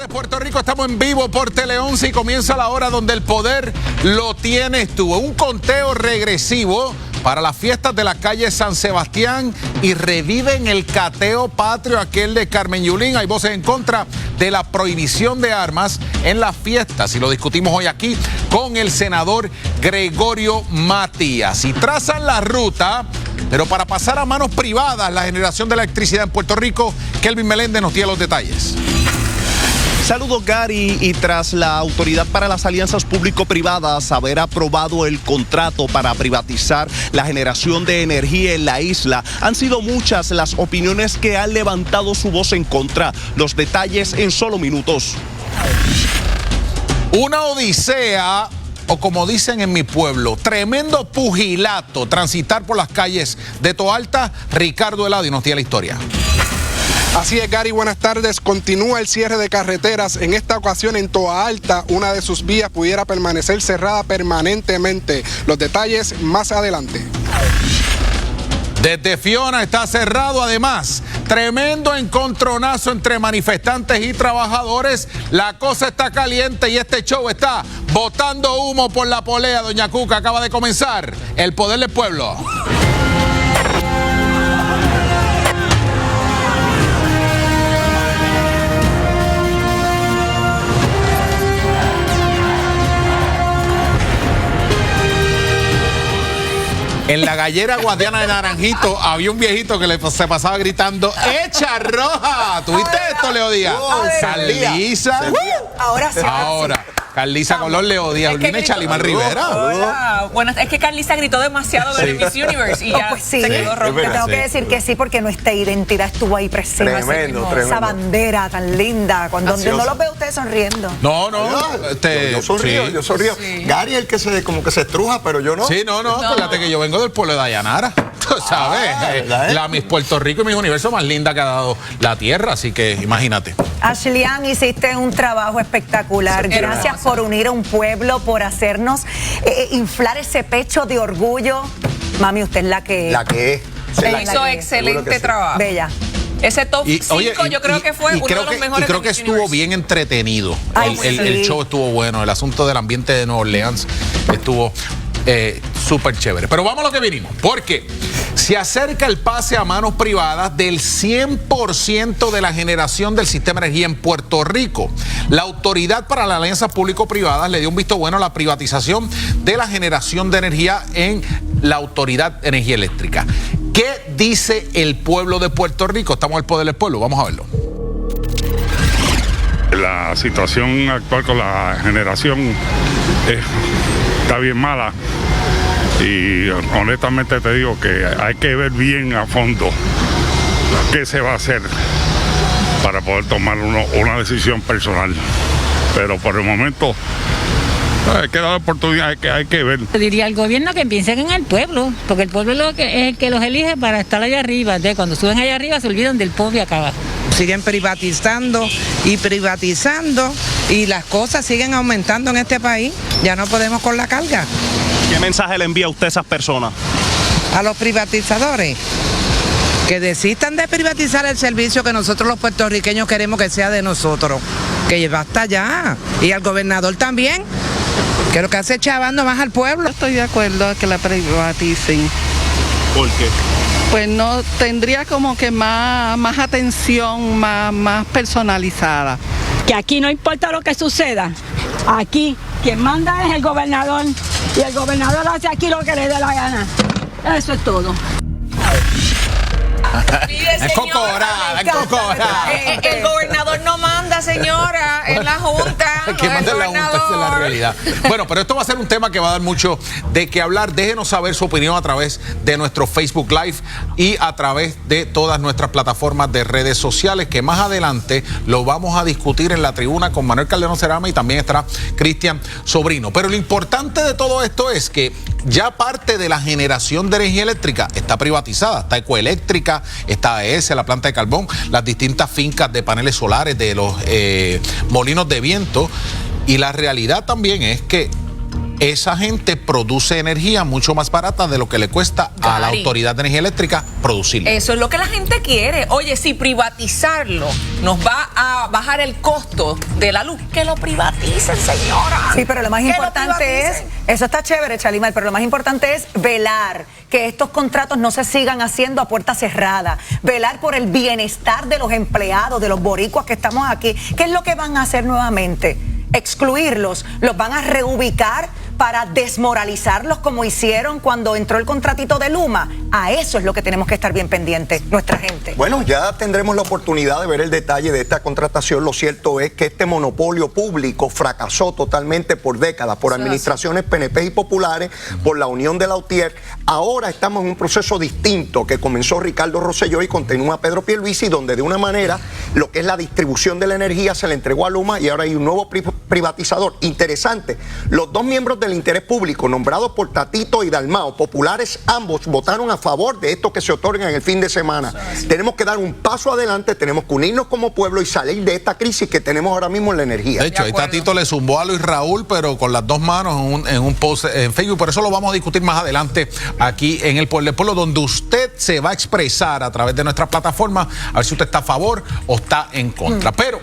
Puerto Rico, estamos en vivo por Tele 11 y comienza la hora donde el poder lo tienes tú. Un conteo regresivo para las fiestas de la calle San Sebastián y reviven el cateo patrio, aquel de Carmen Yulín. Hay voces en contra de la prohibición de armas en las fiestas y lo discutimos hoy aquí con el senador Gregorio Matías. Y trazan la ruta, pero para pasar a manos privadas la generación de la electricidad en Puerto Rico. Kelvin Meléndez nos tiene los detalles. Saludos, Gary. Y tras la Autoridad para las Alianzas Público-Privadas haber aprobado el contrato para privatizar la generación de energía en la isla, han sido muchas las opiniones que han levantado su voz en contra. Los detalles en solo minutos. Una odisea, o como dicen en mi pueblo, tremendo pugilato, transitar por las calles de Toalta. Ricardo Eladio nos tiene la historia. Así es, Gary, buenas tardes. Continúa el cierre de carreteras. En esta ocasión en Toa Alta, una de sus vías pudiera permanecer cerrada permanentemente. Los detalles más adelante. Desde Fiona está cerrado. Además, tremendo encontronazo entre manifestantes y trabajadores. La cosa está caliente y este show está botando humo por la polea. Doña Cuca, acaba de comenzar el poder del pueblo. En la gallera guadiana de Naranjito había un viejito que se pasaba gritando ¡Echa roja! ¿Tuviste esto, Leo Díaz? Carlisa. Ahora sí. Ahora. Carlisa Colón, Leo Díaz, viene Chalimar Rivera. Hola. Bueno, es que Carlisa gritó demasiado de Miss Universe y ya pues sí, se quedó ronca. Te tengo que decir que sí, porque nuestra identidad estuvo ahí presente. Tremendo. Esa bandera tan linda, cuando no los veo ustedes sonriendo. No. Yo sonrío. Sí. Gary el que como que se estruja, pero yo no. Sí, no. Acuérdate que yo vengo del pueblo de Dayanara. Tú sabes, la Miss Puerto Rico y Miss Universo más linda que ha dado la tierra, así que imagínate. Ashley Ann, hiciste un trabajo espectacular. Gracias por unir a un pueblo, por hacernos inflar ese pecho de orgullo. Mami, usted es la que... La que es. Hizo excelente trabajo. Bella. Ese top 5 yo creo que fue uno de los mejores. Y creo que estuvo bien entretenido. El show estuvo bueno. El asunto del ambiente de Nueva Orleans estuvo súper chévere. Pero vamos a lo que vinimos. Porque se acerca el pase a manos privadas del 100% de la generación del sistema de energía en Puerto Rico. La Autoridad para las Alianzas Público-Privadas le dio un visto bueno a la privatización de la generación de energía en la Autoridad de Energía Eléctrica. ¿Qué dice el pueblo de Puerto Rico? Estamos al poder del pueblo. Vamos a verlo. La situación actual con la generación está bien mala y honestamente te digo que hay que ver bien a fondo qué se va a hacer para poder tomar una decisión personal. Pero por el momento hay que dar oportunidad, hay que ver. Diría al gobierno que piensen en el pueblo, porque el pueblo es el que los elige para estar allá arriba. Entonces, cuando suben allá arriba se olvidan del pueblo y acaba. Siguen privatizando y las cosas siguen aumentando en este país. Ya no podemos con la carga. ¿Qué mensaje le envía usted a esas personas? A los privatizadores, que desistan de privatizar el servicio que nosotros los puertorriqueños queremos que sea de nosotros. Que basta ya. Y al gobernador también, que lo que hace es chavando más al pueblo. Estoy de acuerdo a que la privaticen. ¿Por qué? Pues no, tendría como que más atención, más personalizada. Que aquí no importa lo que suceda, aquí quien manda es el gobernador y el gobernador hace aquí lo que le dé la gana. Eso es todo. Es cocorada. El gobernador no manda, señora, en la Junta. Que manda la Junta, esa es la realidad. Bueno, pero esto va a ser un tema que va a dar mucho de qué hablar. Déjenos saber su opinión a través de nuestro Facebook Live y a través de todas nuestras plataformas de redes sociales, que más adelante lo vamos a discutir en la tribuna con Manuel Calderón Cerama y también estará Cristian Sobrino. Pero lo importante de todo esto es que ya parte de la generación de energía eléctrica está privatizada. Está Ecoeléctrica, está AES, la planta de carbón, las distintas fincas de paneles solares, de los molinos de viento. Y la realidad también es que esa gente produce energía mucho más barata de lo que le cuesta a la Autoridad de Energía Eléctrica producirla. Eso es lo que la gente quiere. Oye, si privatizarlo nos va a bajar el costo de la luz, que lo privaticen, señora. Sí, pero lo más importante es, eso está chévere, Chalimar, pero lo más importante es velar que estos contratos no se sigan haciendo a puerta cerrada, velar por el bienestar de los empleados, de los boricuas que estamos aquí. ¿Qué es lo que van a hacer nuevamente? Excluirlos, los van a reubicar para desmoralizarlos como hicieron cuando entró el contratito de Luma. A eso es lo que tenemos que estar bien pendientes, nuestra gente. Bueno, ya tendremos la oportunidad de ver el detalle de esta contratación. Lo cierto es que este monopolio público fracasó totalmente por décadas, por administraciones PNP y populares, por la unión de la UTIER. Ahora estamos en un proceso distinto que comenzó Ricardo Rosselló y continúa Pedro Pierluisi, donde de una manera lo que es la distribución de la energía se le entregó a Luma y ahora hay un nuevo privatizador. Interesante, los dos miembros del interés público nombrados por Tatito y Dalmao, populares ambos, votaron a favor de esto que se otorga en el fin de semana. Tenemos que dar un paso adelante, tenemos que unirnos como pueblo y salir de esta crisis que tenemos ahora mismo en la energía. De hecho, ahí Tatito le zumbó a Luis Raúl, pero con las dos manos en un post en Facebook. Por eso lo vamos a discutir más adelante aquí en El Poder del Pueblo, donde usted se va a expresar a través de nuestras plataformas, a ver si usted está a favor o está en contra. Pero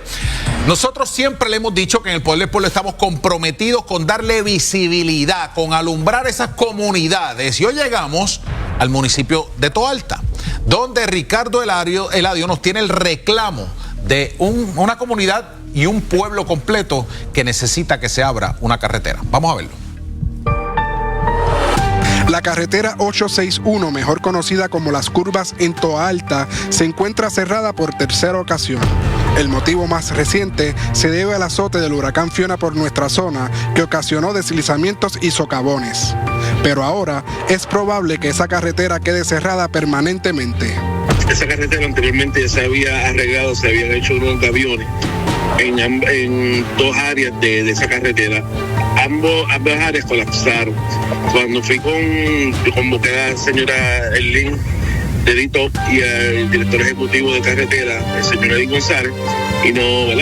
nosotros siempre le hemos dicho que en El Poder del Pueblo estamos comprometidos con darle visibilidad, con alumbrar esas comunidades. Y hoy llegamos al municipio de Toalta, donde Ricardo Eladio nos tiene el reclamo de una comunidad y un pueblo completo que necesita que se abra una carretera. Vamos a verlo. La carretera 861, mejor conocida como Las Curvas en Toalta, se encuentra cerrada por tercera ocasión. El motivo más reciente se debe al azote del huracán Fiona por nuestra zona, que ocasionó deslizamientos y socavones. Pero ahora es probable que esa carretera quede cerrada permanentemente. Esa carretera anteriormente ya se había arreglado, se habían hecho unos gaviones en dos áreas de esa carretera. Ambas áreas colapsaron. Cuando fui convoqué a la señora Erlín Dedito y al director ejecutivo de carretera, el señor Eddy González, y nos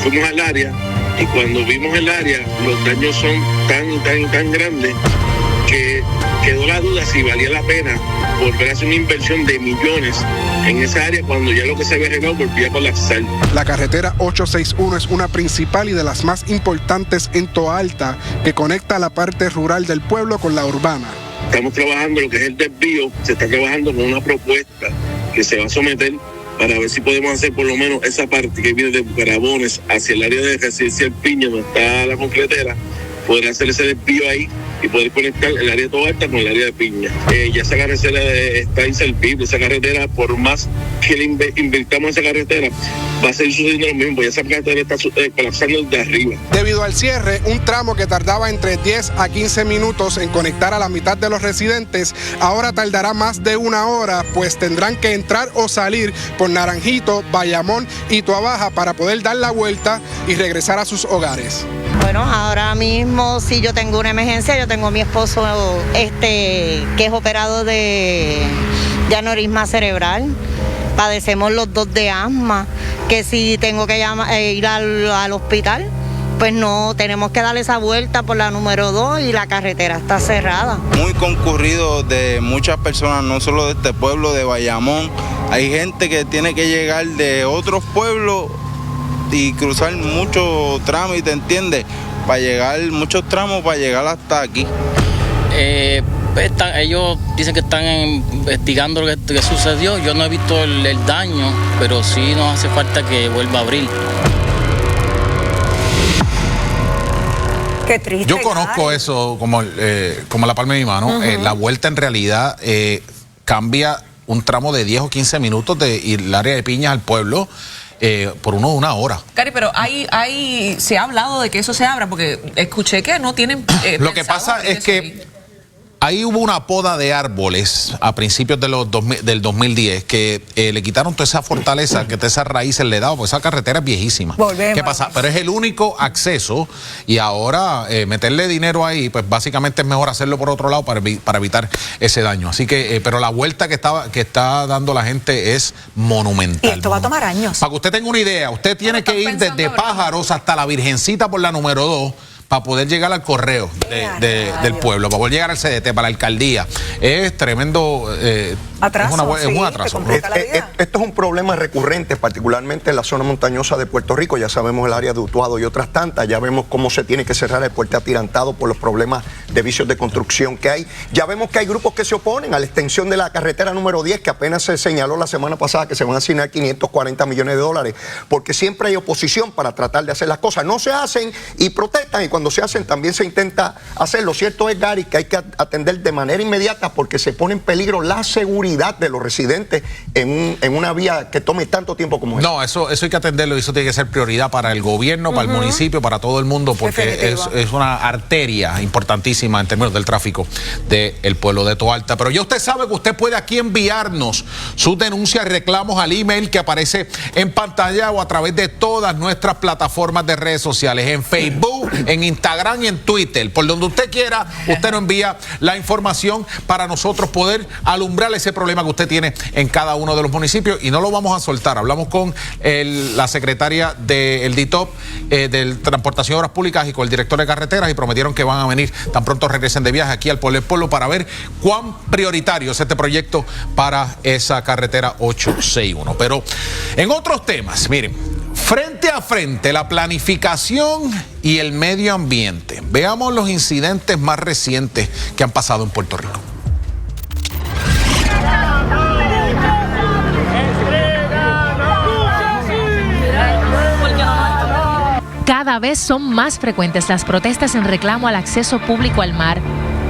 fuimos al área, y cuando vimos el área, los daños son tan grandes que quedó la duda si valía la pena volver a hacer una inversión de millones en esa área cuando ya lo que se había arreglado volvía a colapsar. La carretera 861 es una principal y de las más importantes en Toalta, que conecta la parte rural del pueblo con la urbana. Estamos trabajando lo que es el desvío, se está trabajando con una propuesta que se va a someter para ver si podemos hacer por lo menos esa parte que viene de Bucarabones hacia el área de Residencial Piña, donde está la concretera, poder hacer ese desvío ahí y poder conectar el área de Toalta con el área de Piña. Ya esa carretera está inservible, esa carretera, por más que le invirtamos en esa carretera, va a seguir sucediendo lo mismo, ya esa carretera está colapsando desde arriba. Debido al cierre, un tramo que tardaba entre 10 a 15 minutos en conectar a la mitad de los residentes, ahora tardará más de una hora, pues tendrán que entrar o salir por Naranjito, Bayamón y Toabaja para poder dar la vuelta y regresar a sus hogares. Bueno, ahora mismo si yo tengo una emergencia, yo tengo a mi esposo que es operado de aneurisma cerebral, padecemos los dos de asma, que si tengo que ir al hospital, pues no, tenemos que darle esa vuelta por la número 2 y la carretera está cerrada. Muy concurrido de muchas personas, no solo de este pueblo de Bayamón, hay gente que tiene que llegar de otros pueblos y cruzar muchos tramos, y te entiendes, muchos tramos para llegar hasta aquí. Ellos dicen que están investigando lo que sucedió. Yo no he visto el daño, pero sí nos hace falta que vuelva a abrir. Qué triste. Yo conozco eso como la palma de mi mano. La vuelta en realidad cambia un tramo de 10 o 15 minutos de ir al área de Piñas al pueblo. Por una hora. Cari, pero se ha hablado de que eso se abra, porque escuché que no tienen... Lo que pasa es que ahí hubo una poda de árboles a principios de del 2010 que le quitaron toda esa fortaleza, que todas esas raíces le daban, porque esa carretera es viejísima. Volvemos. ¿Qué pasa? Pero es el único acceso, y ahora meterle dinero ahí, pues básicamente es mejor hacerlo por otro lado para evitar ese daño. Así que, pero la vuelta que está dando la gente es monumental. Y esto va a tomar años. Para que usted tenga una idea, usted tiene que ir desde Pájaros hasta la Virgencita por la número 2, para poder llegar al correo del pueblo, para poder llegar al CDT, para la alcaldía. Es tremendo atraso. Es un atraso. Esto es un problema recurrente, particularmente en la zona montañosa de Puerto Rico. Ya sabemos el área de Utuado y otras tantas. Ya vemos cómo se tiene que cerrar el puente atirantado por los problemas de vicios de construcción que hay. Ya vemos que hay grupos que se oponen a la extensión de la carretera número 10, que apenas se señaló la semana pasada que se van a asignar 540 millones de dólares, porque siempre hay oposición para tratar de hacer las cosas. No se hacen y protestan, y cuando se hacen también se intenta hacer. Lo cierto es, Gary, que hay que atender de manera inmediata porque se pone en peligro la seguridad de los residentes en una vía que tome tanto tiempo como esta. No, eso hay que atenderlo, y eso tiene que ser prioridad para el gobierno, para el municipio, para todo el mundo, porque es una arteria importantísima en términos del tráfico del pueblo de Toalta. Pero ya usted sabe que usted puede aquí enviarnos sus denuncias y reclamos al email que aparece en pantalla o a través de todas nuestras plataformas de redes sociales, en Facebook, en Instagram y en Twitter. Por donde usted quiera, usted nos envía la información para nosotros poder alumbrar ese problema que usted tiene en cada uno de los municipios, y no lo vamos a soltar. Hablamos con la secretaria del DITOP, de Transportación y Obras Públicas, y con el director de carreteras, y prometieron que van a venir tan pronto regresen de viaje aquí al pueblo del pueblo para ver cuán prioritario es este proyecto para esa carretera 861. Pero en otros temas, miren, frente a frente, la planificación y el medio ambiente. Veamos los incidentes más recientes que han pasado en Puerto Rico. Cada vez son más frecuentes las protestas en reclamo al acceso público al mar.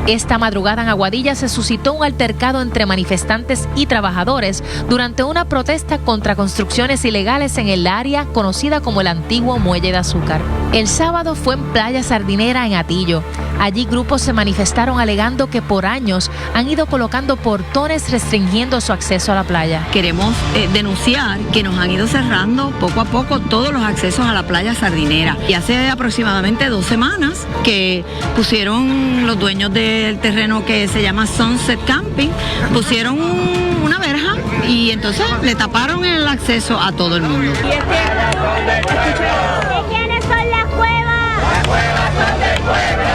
Esta madrugada en Aguadilla se suscitó un altercado entre manifestantes y trabajadores durante una protesta contra construcciones ilegales en el área conocida como el antiguo Muelle de Azúcar. El sábado fue en Playa Sardinera, en Atillo. Allí grupos se manifestaron alegando que por años han ido colocando portones restringiendo su acceso a la playa. Queremos denunciar que nos han ido cerrando poco a poco todos los accesos a la Playa Sardinera. Y hace aproximadamente 2 semanas que pusieron los dueños del terreno que se llama Sunset Camping, pusieron una verja y entonces le taparon el acceso a todo el mundo. ¿De quiénes son las cuevas? Las cuevas son del pueblo.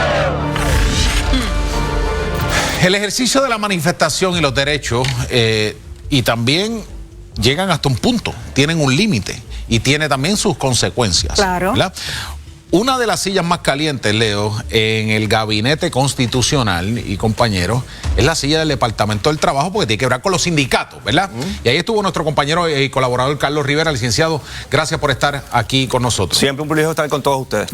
El ejercicio de la manifestación y los derechos, y también llegan hasta un punto, tienen un límite y tiene también sus consecuencias. Claro. ¿Verdad? Una de las sillas más calientes, Leo, en el gabinete constitucional y compañeros, es la silla del Departamento del Trabajo, porque tiene que ver con los sindicatos, ¿verdad? Y ahí estuvo nuestro compañero y colaborador Carlos Rivera, licenciado. Gracias por estar aquí con nosotros. Siempre un privilegio estar con todos ustedes.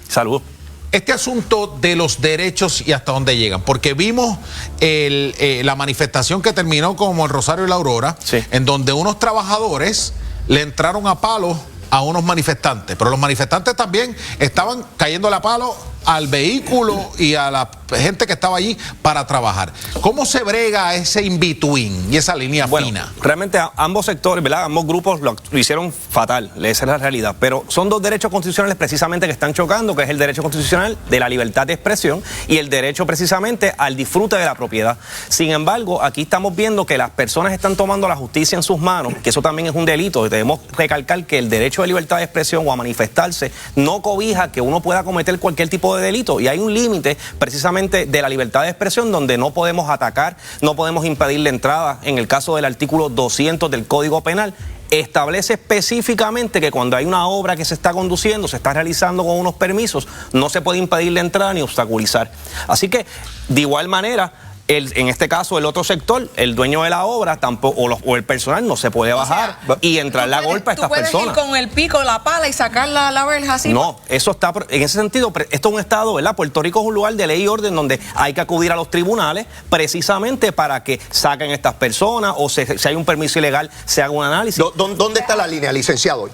Salud. Este asunto de los derechos y hasta dónde llegan, porque vimos la manifestación que terminó como el Rosario y la Aurora, en donde unos trabajadores le entraron a palos a unos manifestantes, pero los manifestantes también estaban cayéndole a palo al vehículo y a la gente que estaba allí para trabajar. ¿Cómo se brega ese in-between y esa línea fina? Realmente ambos sectores, ¿verdad? Ambos grupos lo hicieron fatal, esa es la realidad, pero son dos derechos constitucionales precisamente que están chocando, que es el derecho constitucional de la libertad de expresión y el derecho precisamente al disfrute de la propiedad. Sin embargo, aquí estamos viendo que las personas están tomando la justicia en sus manos, que eso también es un delito, y debemos recalcar que el derecho de libertad de expresión o a manifestarse no cobija que uno pueda cometer cualquier tipo de delito, y hay un límite precisamente de la libertad de expresión donde no podemos atacar, no podemos impedir la entrada. En el caso del artículo 200 del Código Penal establece específicamente que cuando hay una obra que se está conduciendo, se está realizando con unos permisos, no se puede impedir la entrada ni obstaculizar. Así que, de igual manera, en este caso, el otro sector, el dueño de la obra tampoco, o el personal no se puede bajar y entrarle a golpe a estas personas. ¿Tú puedes ir con el pico, la pala y sacar la verja así? No, eso está, en ese sentido, esto es un estado, ¿verdad? Puerto Rico es un lugar de ley y orden donde hay que acudir a los tribunales precisamente para que saquen estas personas o si hay un permiso ilegal se haga un análisis. ¿Dónde está la línea, licenciado?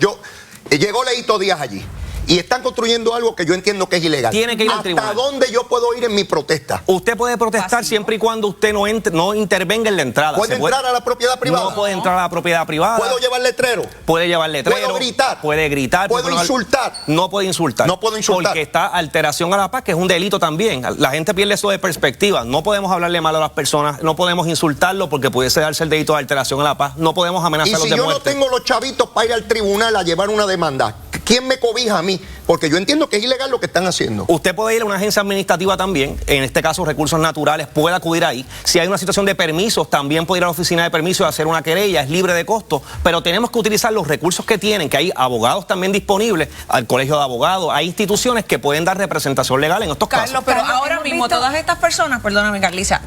Llegó Leito Díaz allí y están construyendo algo que yo entiendo que es ilegal. Tiene que ir al tribunal. ¿Hasta dónde yo puedo ir en mi protesta? Usted puede protestar siempre y cuando usted no intervenga en la entrada. ¿Puede entrar a la propiedad privada? No puede entrar a la propiedad privada. ¿Puedo llevar letrero? Puede llevar letrero. ¿Puedo gritar? Puede gritar. ¿Puedo insultar? No puede insultar. No puedo insultar. Porque está alteración a la paz, que es un delito también. La gente pierde eso de perspectiva. No podemos hablarle mal a las personas, no podemos insultarlo porque pudiese darse el delito de alteración a la paz. No podemos amenazarlos de muerte. Y si yo no tengo los chavitos para ir al tribunal a llevar una demanda, ¿quién me cobija a mí? Porque yo entiendo que es ilegal lo que están haciendo. Usted puede ir a una agencia administrativa también, en este caso Recursos Naturales, puede acudir ahí. Si hay una situación de permisos, también puede ir a la oficina de permisos y hacer una querella, es libre de costo, pero tenemos que utilizar los recursos que tienen, que hay abogados también disponibles, al colegio de abogados, hay instituciones que pueden dar representación legal en estos casos. Carlos, pero ahora mismo todas estas personas, perdóname Carlisa,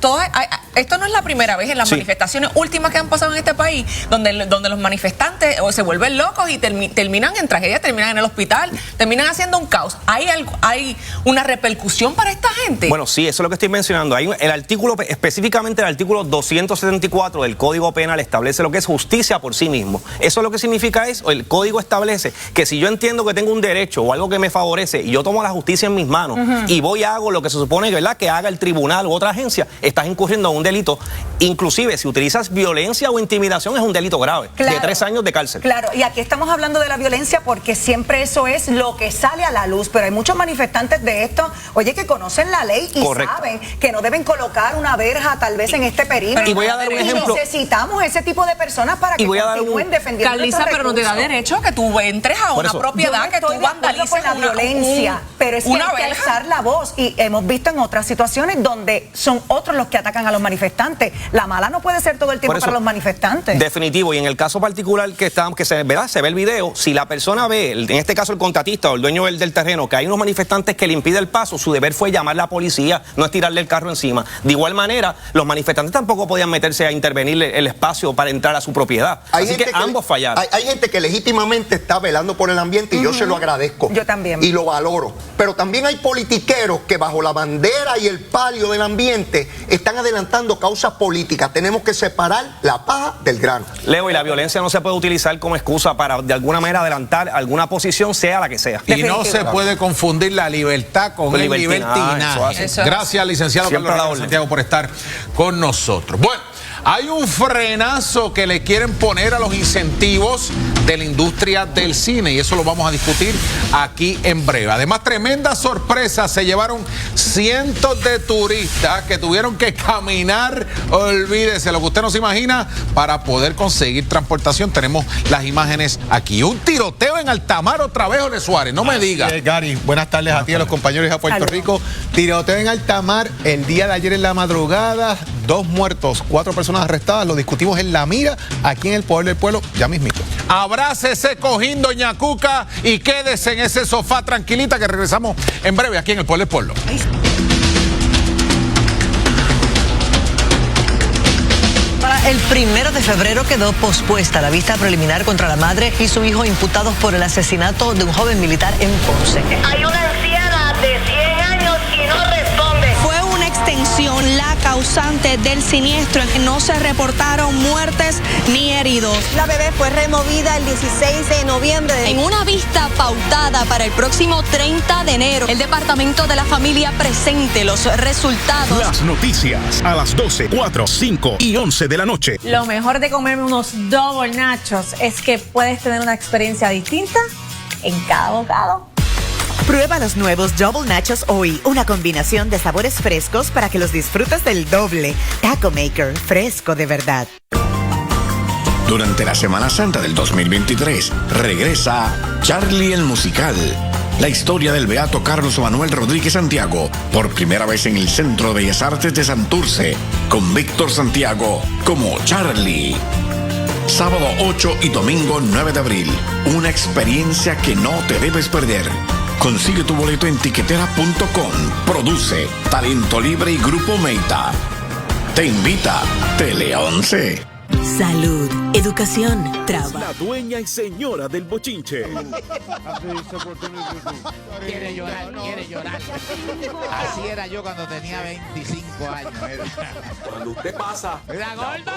esto no es la primera vez en las manifestaciones últimas que han pasado en este país, donde los manifestantes se vuelven locos y terminan en tragedia, terminan en el hospital, terminan haciendo un caos. ¿Hay una repercusión para esta gente? Bueno, sí, eso es lo que estoy mencionando. Hay el artículo, específicamente el artículo 274 del Código Penal establece lo que es justicia por sí mismo. Eso lo que significa es, el Código establece que si yo entiendo que tengo un derecho o algo que me favorece y yo tomo la justicia en mis manos y voy y hago lo que se supone, ¿verdad?, que haga el tribunal u otra agencia, estás incurriendo en un delito. Inclusive, si utilizas violencia o intimidación, es un delito grave, de 3 años de cárcel. Claro, y aquí estamos hablando de la violencia porque siempre eso es lo que sale a la luz, pero hay muchos manifestantes de esto, oye, que conocen la ley y saben que no deben colocar una verja tal vez en este perímetro. Y voy a dar un ejemplo. Necesitamos ese tipo de personas para que continúen defendiendo Carlisa, pero no te da derecho que tú entres a una propiedad, que tú vandalices con la violencia, pero es que hay que alzar la voz, y hemos visto en otras situaciones donde son otros los que atacan a los manifestantes. La mala no puede ser todo el tiempo para los manifestantes. Definitivo, y en el caso particular que se ve el video, si la persona ve, en este caso el contratista o el dueño del terreno, que hay unos manifestantes que le impide el paso, su deber fue llamar a la policía, no es tirarle el carro encima. De igual manera, los manifestantes tampoco podían meterse a intervenir el espacio para entrar a su propiedad. Así que ambos fallaron. Hay gente que legítimamente está velando por el ambiente y yo se lo agradezco. Yo también. Y lo valoro. Pero también hay politiqueros que bajo la bandera y el palio del ambiente están adelantando causas políticas. Tenemos que separar la paja del grano. Leo, y la violencia no se puede utilizar como excusa para de alguna manera adelantar alguna posición, sea la que sea. Y no se puede confundir la libertad con el libertinaje. Gracias, licenciado Carlos Santiago, por estar con nosotros. Bueno, hay un frenazo que le quieren poner a los incentivos de la industria del cine y eso lo vamos a discutir aquí en breve. Además, tremenda sorpresa, se llevaron cientos de turistas que tuvieron que caminar, olvídese lo que usted no se imagina, para poder conseguir transportación. Tenemos las imágenes aquí. Un tiroteo en Altamar otra vez, Jorge Suárez, no me diga. Gary, buenas tardes a ti, a los compañeros de Puerto Rico. Tiroteo en Altamar el día de ayer en la madrugada, 2 muertos, 4 personas arrestadas. Lo discutimos en La Mira, aquí en el Poder del Pueblo, ya mismito. Abrácese, cojín, doña Cuca, y quédese en ese sofá tranquilita que regresamos en breve aquí en el Poder del Pueblo. Para el 1 de febrero quedó pospuesta la vista preliminar contra la madre y su hijo imputados por el asesinato de un joven militar en Ponce. Hay una anciana de 100 años y no responde. Fue una extensión la causante del siniestro. No se reportaron muertes ni heridos. La bebé fue removida el 16 de noviembre. En una vista pautada para el próximo 30 de enero, el Departamento de la Familia presente los resultados. Las noticias a las 12, 4, 5 y 11 de la noche. Lo mejor de comerme unos double nachos es que puedes tener una experiencia distinta en cada bocado. Prueba los nuevos Double Nachos hoy, una combinación de sabores frescos para que los disfrutes del doble. Taco Maker, fresco de verdad. Durante la Semana Santa del 2023, regresa Charlie el Musical. La historia del beato Carlos Manuel Rodríguez Santiago, por primera vez en el Centro de Bellas Artes de Santurce, con Víctor Santiago como Charlie. Sábado 8 y domingo 9 de abril, una experiencia que no te debes perder. Consigue tu boleto en tiquetera.com. Produce Talento Libre y Grupo Meita. Te invita Tele 11. Salud, educación, trabajo. La dueña y señora del bochinche. Quiere llorar, quiere llorar. Así era yo cuando tenía 25 años. Cuando usted pasa. ¡Mira, gordo!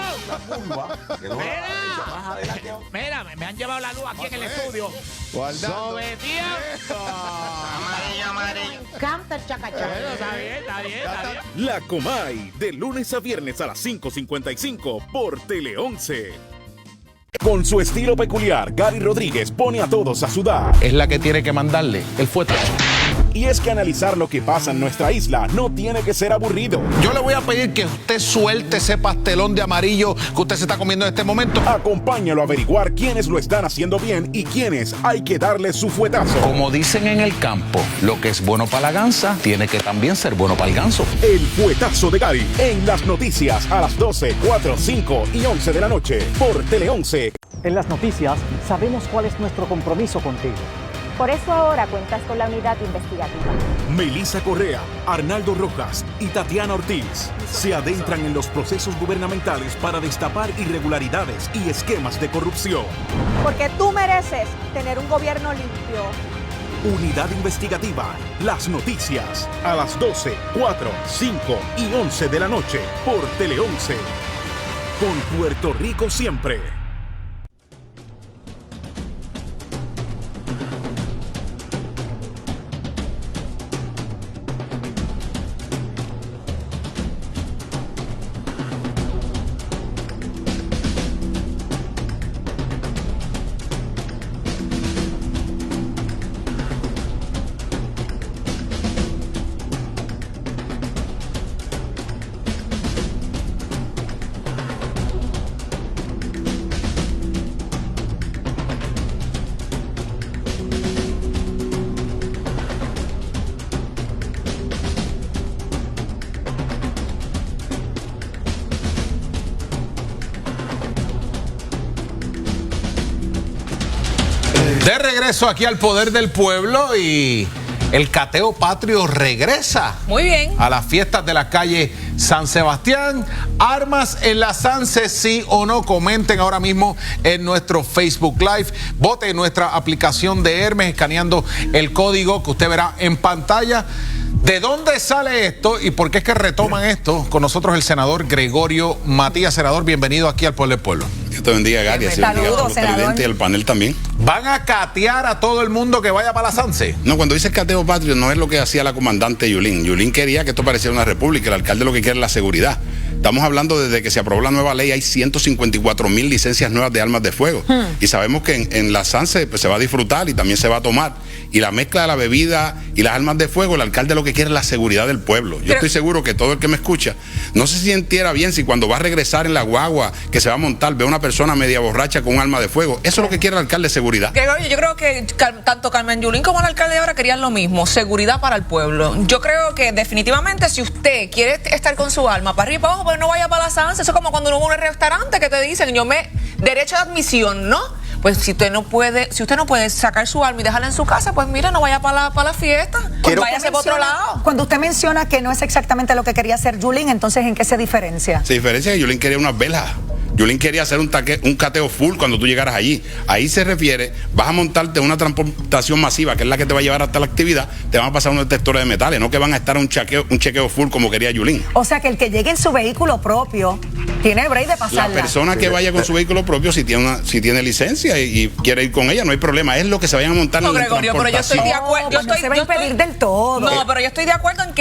Mira, me han llevado la luz aquí en el estudio. Sobre tiempo. Amarillo, amarillo. Canta el chacachaca. Está bien, está bien, está bien. La Comay, de lunes a viernes a las 5:55 por Tele 11. Con su estilo peculiar, Gary Rodríguez pone a todos a sudar. Es la que tiene que mandarle el fuetazo. Y es que analizar lo que pasa en nuestra isla no tiene que ser aburrido. Yo le voy a pedir que usted suelte ese pastelón de amarillo que usted se está comiendo en este momento. Acompáñalo a averiguar quiénes lo están haciendo bien y quiénes hay que darle su fuetazo. Como dicen en el campo, lo que es bueno para la gansa tiene que también ser bueno para el ganso. El fuetazo de Gary en las noticias a las 12, 4, 5 y 11 de la noche por Tele 11. En las noticias sabemos cuál es nuestro compromiso contigo. Por eso ahora cuentas con la unidad investigativa. Melissa Correa, Arnaldo Rojas y Tatiana Ortiz se adentran en los procesos gubernamentales para destapar irregularidades y esquemas de corrupción. Porque tú mereces tener un gobierno limpio. Unidad investigativa, las noticias a las 12, 4, 5 y 11 de la noche por Tele 11. Con Puerto Rico siempre. De regreso aquí al Poder del Pueblo y el cateo patrio regresa. Muy bien. A las fiestas de la calle San Sebastián. Armas en la Sanse, sí o no. Comenten ahora mismo en nuestro Facebook Live. Vote en nuestra aplicación de Hermes escaneando el código que usted verá en pantalla. ¿De dónde sale esto y por qué es que retoman esto? Con nosotros el senador Gregorio Matías. Senador, bienvenido aquí al Pueblo del Pueblo. Dios te bendiga, Gary. Así bendiga a los televidentes y al panel también. ¿Van a catear a todo el mundo que vaya para la Sanse? No, cuando dice cateo patrio no es lo que hacía la comandante Yulín. Yulín quería que esto pareciera una república. El alcalde lo que quiere es la seguridad. Estamos hablando desde que se aprobó la nueva ley, hay 154,000 licencias nuevas de armas de fuego. Y sabemos que en la Sanse pues, se va a disfrutar y también se va a tomar. Y la mezcla de la bebida y las armas de fuego, el alcalde lo que quiere es la seguridad del pueblo. Yo estoy seguro que todo el que me escucha no se sintiera bien si cuando va a regresar en la guagua que se va a montar ve a una persona media borracha con un arma de fuego. Eso es lo que quiere el alcalde, seguridad. Gregorio, yo creo que tanto Carmen Yulín como el alcalde ahora querían lo mismo, seguridad para el pueblo. Yo creo que definitivamente si usted quiere estar con su arma para arriba y para abajo, pues no vaya para la Sanse. Eso es como cuando uno va a un restaurante que te dicen, derecho de admisión, ¿no? Pues si usted no puede sacar su arma y dejarla en su casa, pues mira, no vaya para la fiesta, pues váyase para otro lado. Cuando usted menciona que no es exactamente lo que quería hacer Yulín, entonces ¿en qué se diferencia? Se diferencia que Yulín quería unas velas. Yulín quería hacer un cateo full cuando tú llegaras allí. Ahí se refiere, vas a montarte una transportación masiva, que es la que te va a llevar hasta la actividad, te van a pasar unos detectores de metales, no que van a estar un chequeo full como quería Yulín. O sea que el que llegue en su vehículo propio tiene break de pasarla. La persona que vaya con su vehículo propio, si tiene licencia y quiere ir con ella, no hay problema. Es lo que se vayan a montar en la Gregorio, pero yo estoy de acuerdo. No se va a impedir del todo. No, pero yo estoy de acuerdo en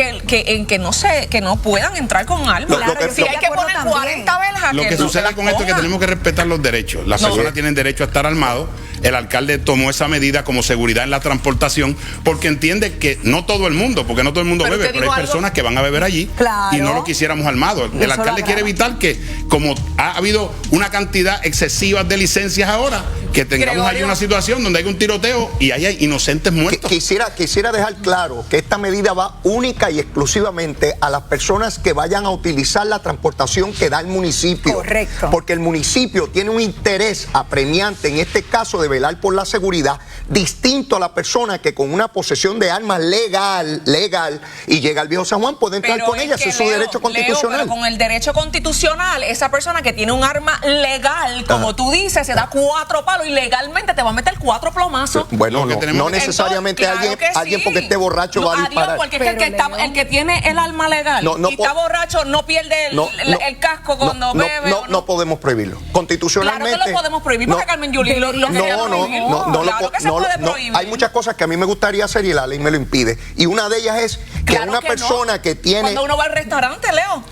que no puedan entrar con armas. Claro, si hay que poner 40 velas. Lo que sucede con esto es que tenemos que respetar los derechos. Las personas tienen derecho a estar armados. El alcalde tomó esa medida como seguridad en la transportación porque entiende que no todo el mundo, porque no todo el mundo bebe, pero hay personas que van a beber allí y no lo quisiéramos armado. El alcalde quiere evitar que, como ha habido una cantidad excesiva de licencias ahora, que tengamos ahí una situación donde hay un tiroteo y haya inocentes muertos. Quisiera dejar claro que esta medida va única y exclusivamente a las personas que vayan a utilizar la transportación que da el municipio. Correcto. Porque el municipio tiene un interés apremiante, en este caso, de velar por la seguridad, distinto a la persona que con una posesión de armas legal, y llega al Viejo San Juan, puede entrar con ella, ese es su derecho constitucional. Pero con el derecho constitucional, esa persona que tiene un arma legal, como tú dices, se da 4 palos y legalmente te va a meter 4 plomazos. Bueno, no necesariamente alguien porque esté borracho va a disparar. Porque es que el que tiene el arma legal y está borracho no pierde el casco cuando bebe. No podemos prohibirlo. Constitucionalmente. Claro que lo podemos prohibir porque Carmen Yulín lo quería prohibir. Claro que se puede prohibir. Hay muchas cosas que a mí me gustaría hacer y la ley me lo impide. Y una de ellas es que una persona que tiene... Cuando uno va al restaurante, Leo.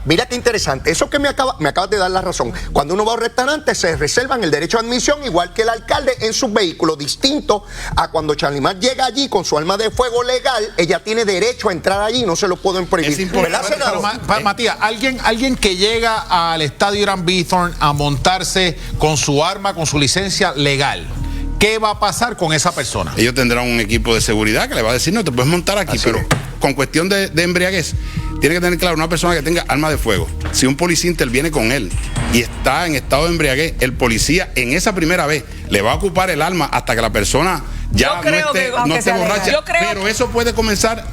Mira qué interesante. Eso que me acabas de dar la razón. Cuando uno va a un restaurante se reservan el derecho de admisión, igual que el alcalde en sus vehículos, distinto a cuando Chalimar llega allí con su arma de fuego legal, ella tiene derecho a entrar allí, no se lo pueden prohibir. ¿Verdad, senador? Matías, alguien que llega al estadio Irán Bithorn a montarse con su arma, con su licencia legal, ¿qué va a pasar con esa persona? Ellos tendrán un equipo de seguridad que le va a decir, no, te puedes montar aquí, pero con cuestión de embriaguez, tiene que tener claro una persona que tenga arma de fuego. Si un policía interviene con él y está en estado de embriaguez, el policía en esa primera vez le va a ocupar el arma hasta que la persona ya no esté borracha. Pero eso puede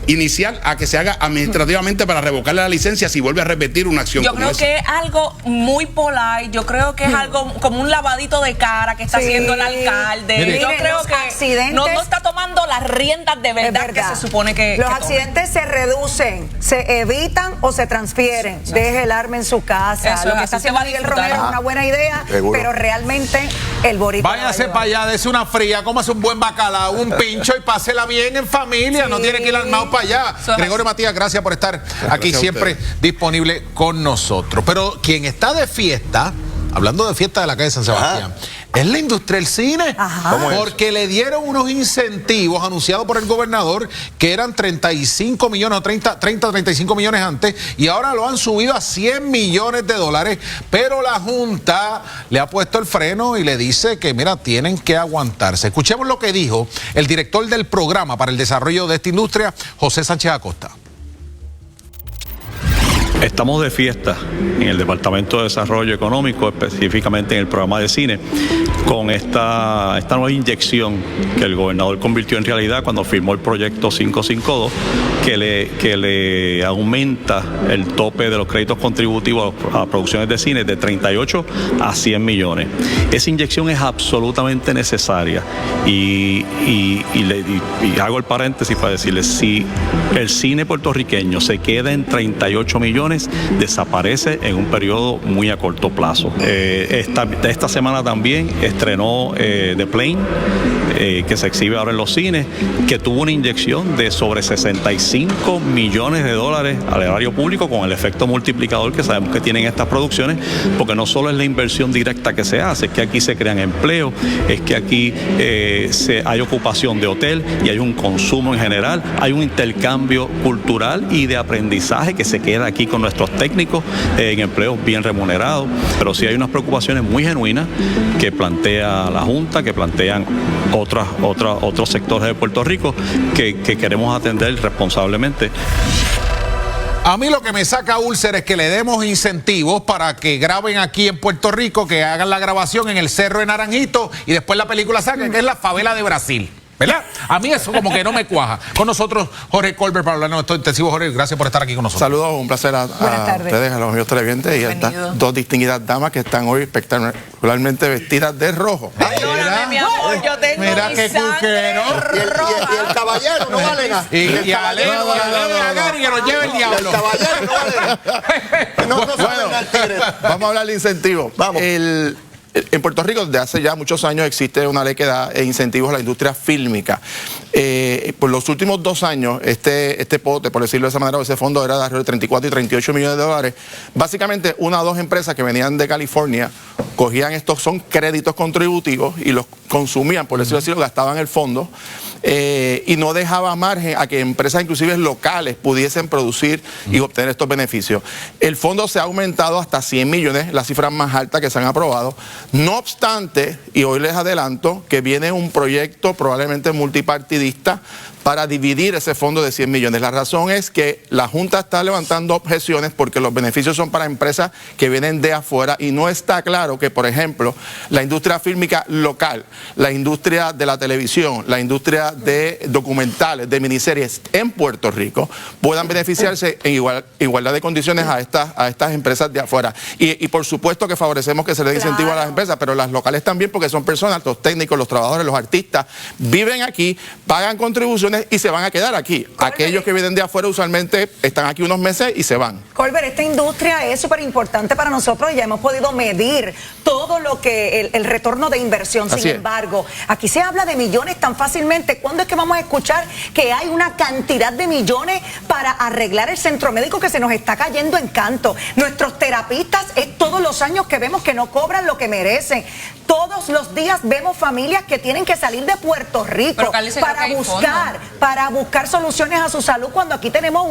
iniciar a que se haga administrativamente para revocarle la licencia si vuelve a repetir una acción como esa. Yo creo que es algo muy polite, yo creo que es algo como un lavadito de cara que está haciendo el alcalde. Mire, yo creo que no está tomando las riendas de verdad que se supone que los accidentes se reducen, se evitan o se transfieren. Deje el arma en su casa. Eso lo que está haciendo Miguel Romero es una buena idea, pero realmente el boricua. Váyase para allá, dese una fría, cómase un buen bacalao, un pincho y pásela bien en familia. No tiene que ir armado para allá. Gregorio Matías, gracias por estar aquí siempre disponible con nosotros. Pero quien está de fiesta, hablando de fiesta de la calle San Sebastián, es la industria del cine. Porque le dieron unos incentivos anunciados por el gobernador que eran 35 millones o 35 millones antes, y ahora lo han subido a 100 millones de dólares, pero la Junta le ha puesto el freno y le dice que mira, tienen que aguantarse. Escuchemos lo que dijo el director del programa para el desarrollo de esta industria, José Sánchez Acosta. Estamos de fiesta en el Departamento de Desarrollo Económico, específicamente en el programa de cine, con esta nueva inyección que el gobernador convirtió en realidad cuando firmó el proyecto 552, que le aumenta el tope de los créditos contributivos a producciones de cine de 38 a 100 millones. Esa inyección es absolutamente necesaria y hago el paréntesis para decirles, si el cine puertorriqueño se queda en 38 millones, desaparece en un periodo muy a corto plazo. Esta semana también estrenó The Plane, que se exhibe ahora en los cines, que tuvo una inyección de sobre 65 millones de dólares al erario público, con el efecto multiplicador que sabemos que tienen estas producciones, porque no solo es la inversión directa que se hace, es que aquí se crean empleos, es que aquí hay ocupación de hotel y hay un consumo en general, hay un intercambio cultural y de aprendizaje que se queda aquí con nuestros técnicos en empleos bien remunerados. Pero sí hay unas preocupaciones muy genuinas que plantea la Junta, que plantean otros sectores de Puerto Rico que queremos atender responsablemente. A mí lo que me saca úlceras es que le demos incentivos para que graben aquí en Puerto Rico, que hagan la grabación en el Cerro de Naranjito y después la película saquen, que es la favela de Brasil. ¿Verdad? A mí eso como que no me cuaja. Con nosotros Jorge Colbert para hablar de esto intensivo. Jorge, gracias por estar aquí con nosotros. Saludos, un placer a ustedes, a los amigos televidentes y a estas dos distinguidas damas que están hoy espectacularmente vestidas de rojo. Perdóname, mi amor, yo tengo mira qué cuquero. Y el caballero no vale nada. Y a Leo Gary que nos lleve el diablo. El caballero no vale nada. Vamos a hablar de incentivos. Vamos. En Puerto Rico, desde hace ya muchos años, existe una ley que da incentivos a la industria fílmica. Por los últimos 2 años, este pote, por decirlo de esa manera, ese fondo era de alrededor de 34 y 38 millones de dólares. Básicamente, 1 o 2 empresas que venían de California cogían estos, son créditos contributivos, y los consumían, por decirlo así, gastaban el fondo, y no dejaba margen a que empresas inclusive locales pudiesen producir y obtener estos beneficios. El fondo se ha aumentado hasta 100 millones, la cifra más alta que se han aprobado. No obstante, y hoy les adelanto que viene un proyecto probablemente multipartidista para dividir ese fondo de 100 millones. La razón es que la Junta está levantando objeciones porque los beneficios son para empresas que vienen de afuera, y no está claro que, por ejemplo, la industria fílmica local, la industria de la televisión, la industria de documentales, de miniseries en Puerto Rico puedan beneficiarse en igualdad de condiciones a estas empresas de afuera. Y por supuesto que favorecemos que se le dé incentivo a las empresas, pero las locales también, porque son personas, los técnicos, los trabajadores, los artistas, viven aquí, pagan contribuciones funciones y se van a quedar aquí. Aquellos que vienen de afuera usualmente están aquí unos meses y se van. Colbert, esta industria es súper importante para nosotros y ya hemos podido medir todo lo que el retorno de inversión. Sin embargo, aquí se habla de millones tan fácilmente. ¿Cuándo es que vamos a escuchar que hay una cantidad de millones para arreglar el centro médico que se nos está cayendo en canto? Nuestros terapistas es todos los años que vemos que no cobran lo que merecen. Todos los días vemos familias que tienen que salir de Puerto Rico para buscar soluciones a su salud, cuando aquí tenemos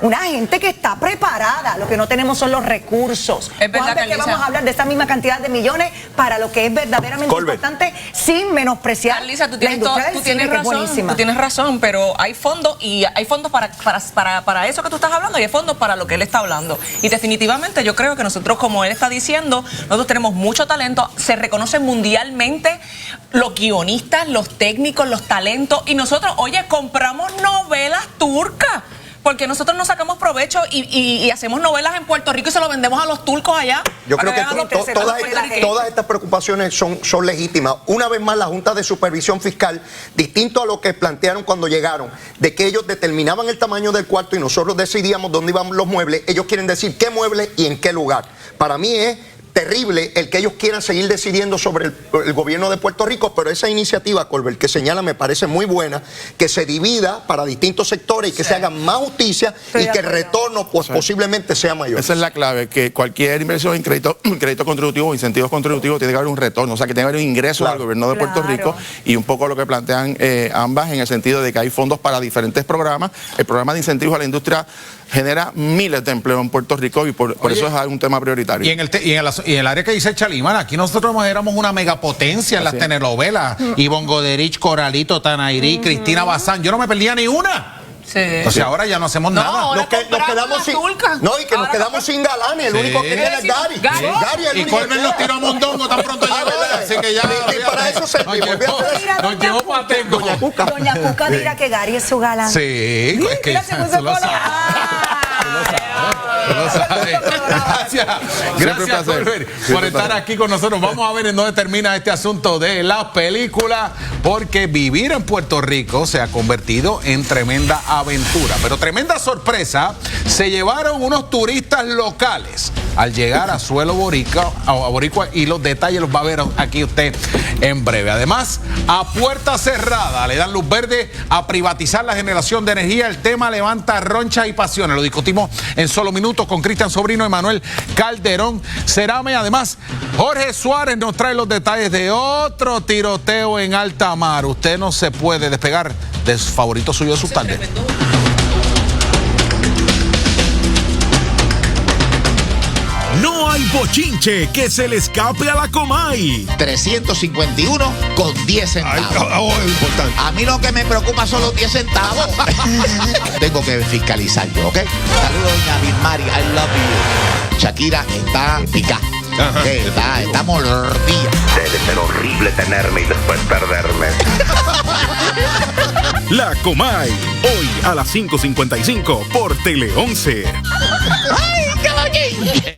una gente que está preparada. Lo que no tenemos son los recursos. ¿Cuándo es que vamos a hablar de esa misma cantidad de millones para lo que es verdaderamente importante, sin menospreciar Carlisa, la industria del cine, que es buenísima? Tú tienes razón, pero hay fondos, y hay fondos para eso que tú estás hablando, y hay fondos para lo que él está hablando. Y definitivamente yo creo que nosotros, como él está diciendo, nosotros tenemos mucho talento, se reconoce mundialmente los guionistas, los técnicos, los talentos, y nosotros, oye, compramos novelas turcas, porque nosotros no sacamos provecho y hacemos novelas en Puerto Rico y se lo vendemos a los turcos allá. Yo creo que todas estas preocupaciones son legítimas. Una vez más, la Junta de Supervisión Fiscal, distinto a lo que plantearon cuando llegaron, de que ellos determinaban el tamaño del cuarto y nosotros decidíamos dónde iban los muebles, ellos quieren decir qué muebles y en qué lugar. Para mí es terrible el que ellos quieran seguir decidiendo sobre el gobierno de Puerto Rico, pero esa iniciativa, Colbert, que señala, me parece muy buena, que se divida para distintos sectores y que se haga más justicia y que el retorno pues posiblemente sea mayor. Esa es la clave, que cualquier inversión en crédito contributivo o incentivos contributivos tiene que haber un retorno, o sea, que tiene que haber un ingreso al gobierno de Puerto Rico, y un poco lo que plantean ambas, en el sentido de que hay fondos para diferentes programas. El programa de incentivos a la industria genera miles de empleos en Puerto Rico y por eso es un tema prioritario. Y en el área que dice Chalimán, aquí nosotros éramos una megapotencia en las telenovelas. Ivonne Goderich, Coralito, Tanairí, Cristina Bazán. Yo no me perdía ni una. O sea, ahora ya no hacemos nada. Nos quedamos sin galanes. El único que tiene es Gary. Y Colbert nos tiró a Mondongo tan pronto llegó. Así que ya. Y para eso se nos llevó Patengo. Doña Cuca dirá que Gary es su galán. Sí, es que se lo sabe. Gracias Colbert, por estar aquí con nosotros. Vamos a ver en dónde termina este asunto de la película, porque vivir en Puerto Rico se ha convertido en tremenda aventura, pero tremenda sorpresa se llevaron unos turistas locales al llegar a suelo boricua, y los detalles los va a ver aquí usted en breve. Además, a puerta cerrada le dan luz verde a privatizar la generación de energía. El tema levanta ronchas y pasiones. Lo discutimos en solo minutos con Cristian Sobrino y Manuel Calderón Cerame. Además, Jorge Suárez nos trae los detalles de otro tiroteo en alta mar. Usted no se puede despegar de su favorito suyo de sus tardes. No hay bochinche que se le escape a la Comay. 351 con 10 centavos. A mí lo que me preocupa son los 10 centavos. Tengo que fiscalizar yo, ¿ok? Saludos, doña Vilmari, I love you. Shakira está picada. Está mordida. Debe ser horrible tenerme y después perderme. La Comay, hoy a las 5:55 por Tele 11.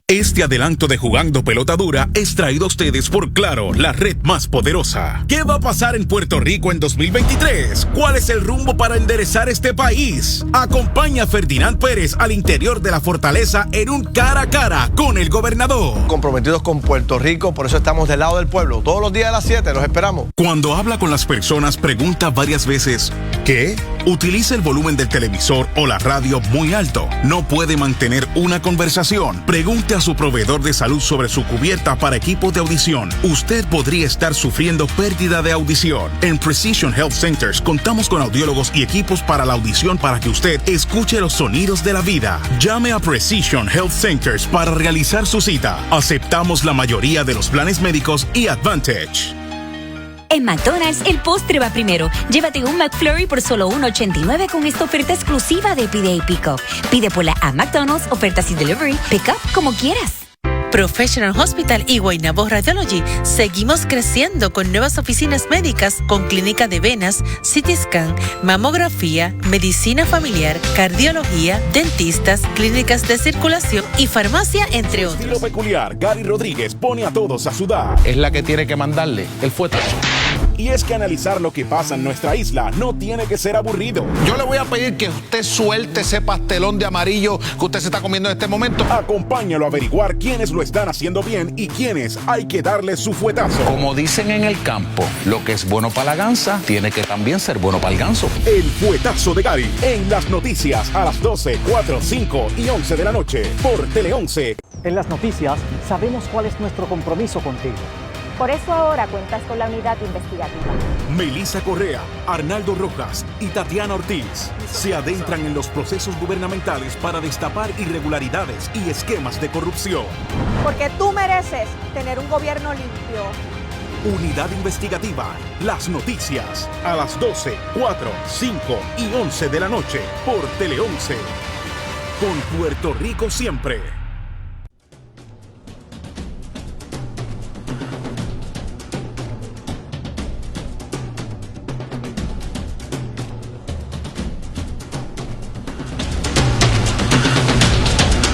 Este adelanto de Jugando Pelota Dura es traído a ustedes por Claro, la red más poderosa. ¿Qué va a pasar en Puerto Rico en 2023? ¿Cuál es el rumbo para enderezar este país? Acompaña a Ferdinand Pérez al interior de la fortaleza en un cara a cara con el gobernador. Comprometidos con Puerto Rico, por eso estamos del lado del pueblo. Todos los días a las 7, los esperamos. Cuando habla con las personas, pregunta varias veces, ¿qué? Utiliza el volumen del televisor o la radio muy alto. No puede mantener una conversación. Pregunte a su proveedor de salud sobre su cubierta para equipo de audición. Usted podría estar sufriendo pérdida de audición. En Precision Health Centers contamos con audiólogos y equipos para la audición para que usted escuche los sonidos de la vida. Llame a Precision Health Centers para realizar su cita. Aceptamos la mayoría de los planes médicos y Advantage. En McDonald's, el postre va primero. Llévate un McFlurry por solo $1.89 con esta oferta exclusiva de Pide y Pick Up. Pide por la a McDonald's, ofertas y delivery, pick up como quieras. Professional Hospital y Guaynabo Radiology seguimos creciendo con nuevas oficinas médicas con clínica de venas, CT scan, mamografía, medicina familiar, cardiología, dentistas, clínicas de circulación y farmacia, entre otros. Estilo peculiar, Gary Rodríguez pone a todos a sudar. Es la que tiene que mandarle el fuetazo. Y es que analizar lo que pasa en nuestra isla no tiene que ser aburrido. Yo le voy a pedir que usted suelte ese pastelón de amarillo que usted se está comiendo en este momento. Acompáñalo a averiguar quiénes lo están haciendo bien y quiénes hay que darle su fuetazo. Como dicen en el campo, lo que es bueno para la gansa tiene que también ser bueno para el ganso. El fuetazo de Gary en las noticias a las 12, 4, 5 y 11 de la noche por Tele 11. En las noticias sabemos cuál es nuestro compromiso contigo. Por eso ahora cuentas con la unidad investigativa. Melissa Correa, Arnaldo Rojas y Tatiana Ortiz se adentran en los procesos gubernamentales para destapar irregularidades y esquemas de corrupción. Porque tú mereces tener un gobierno limpio. Unidad investigativa, las noticias a las 12, 4, 5 y 11 de la noche por Tele 11. Con Puerto Rico siempre.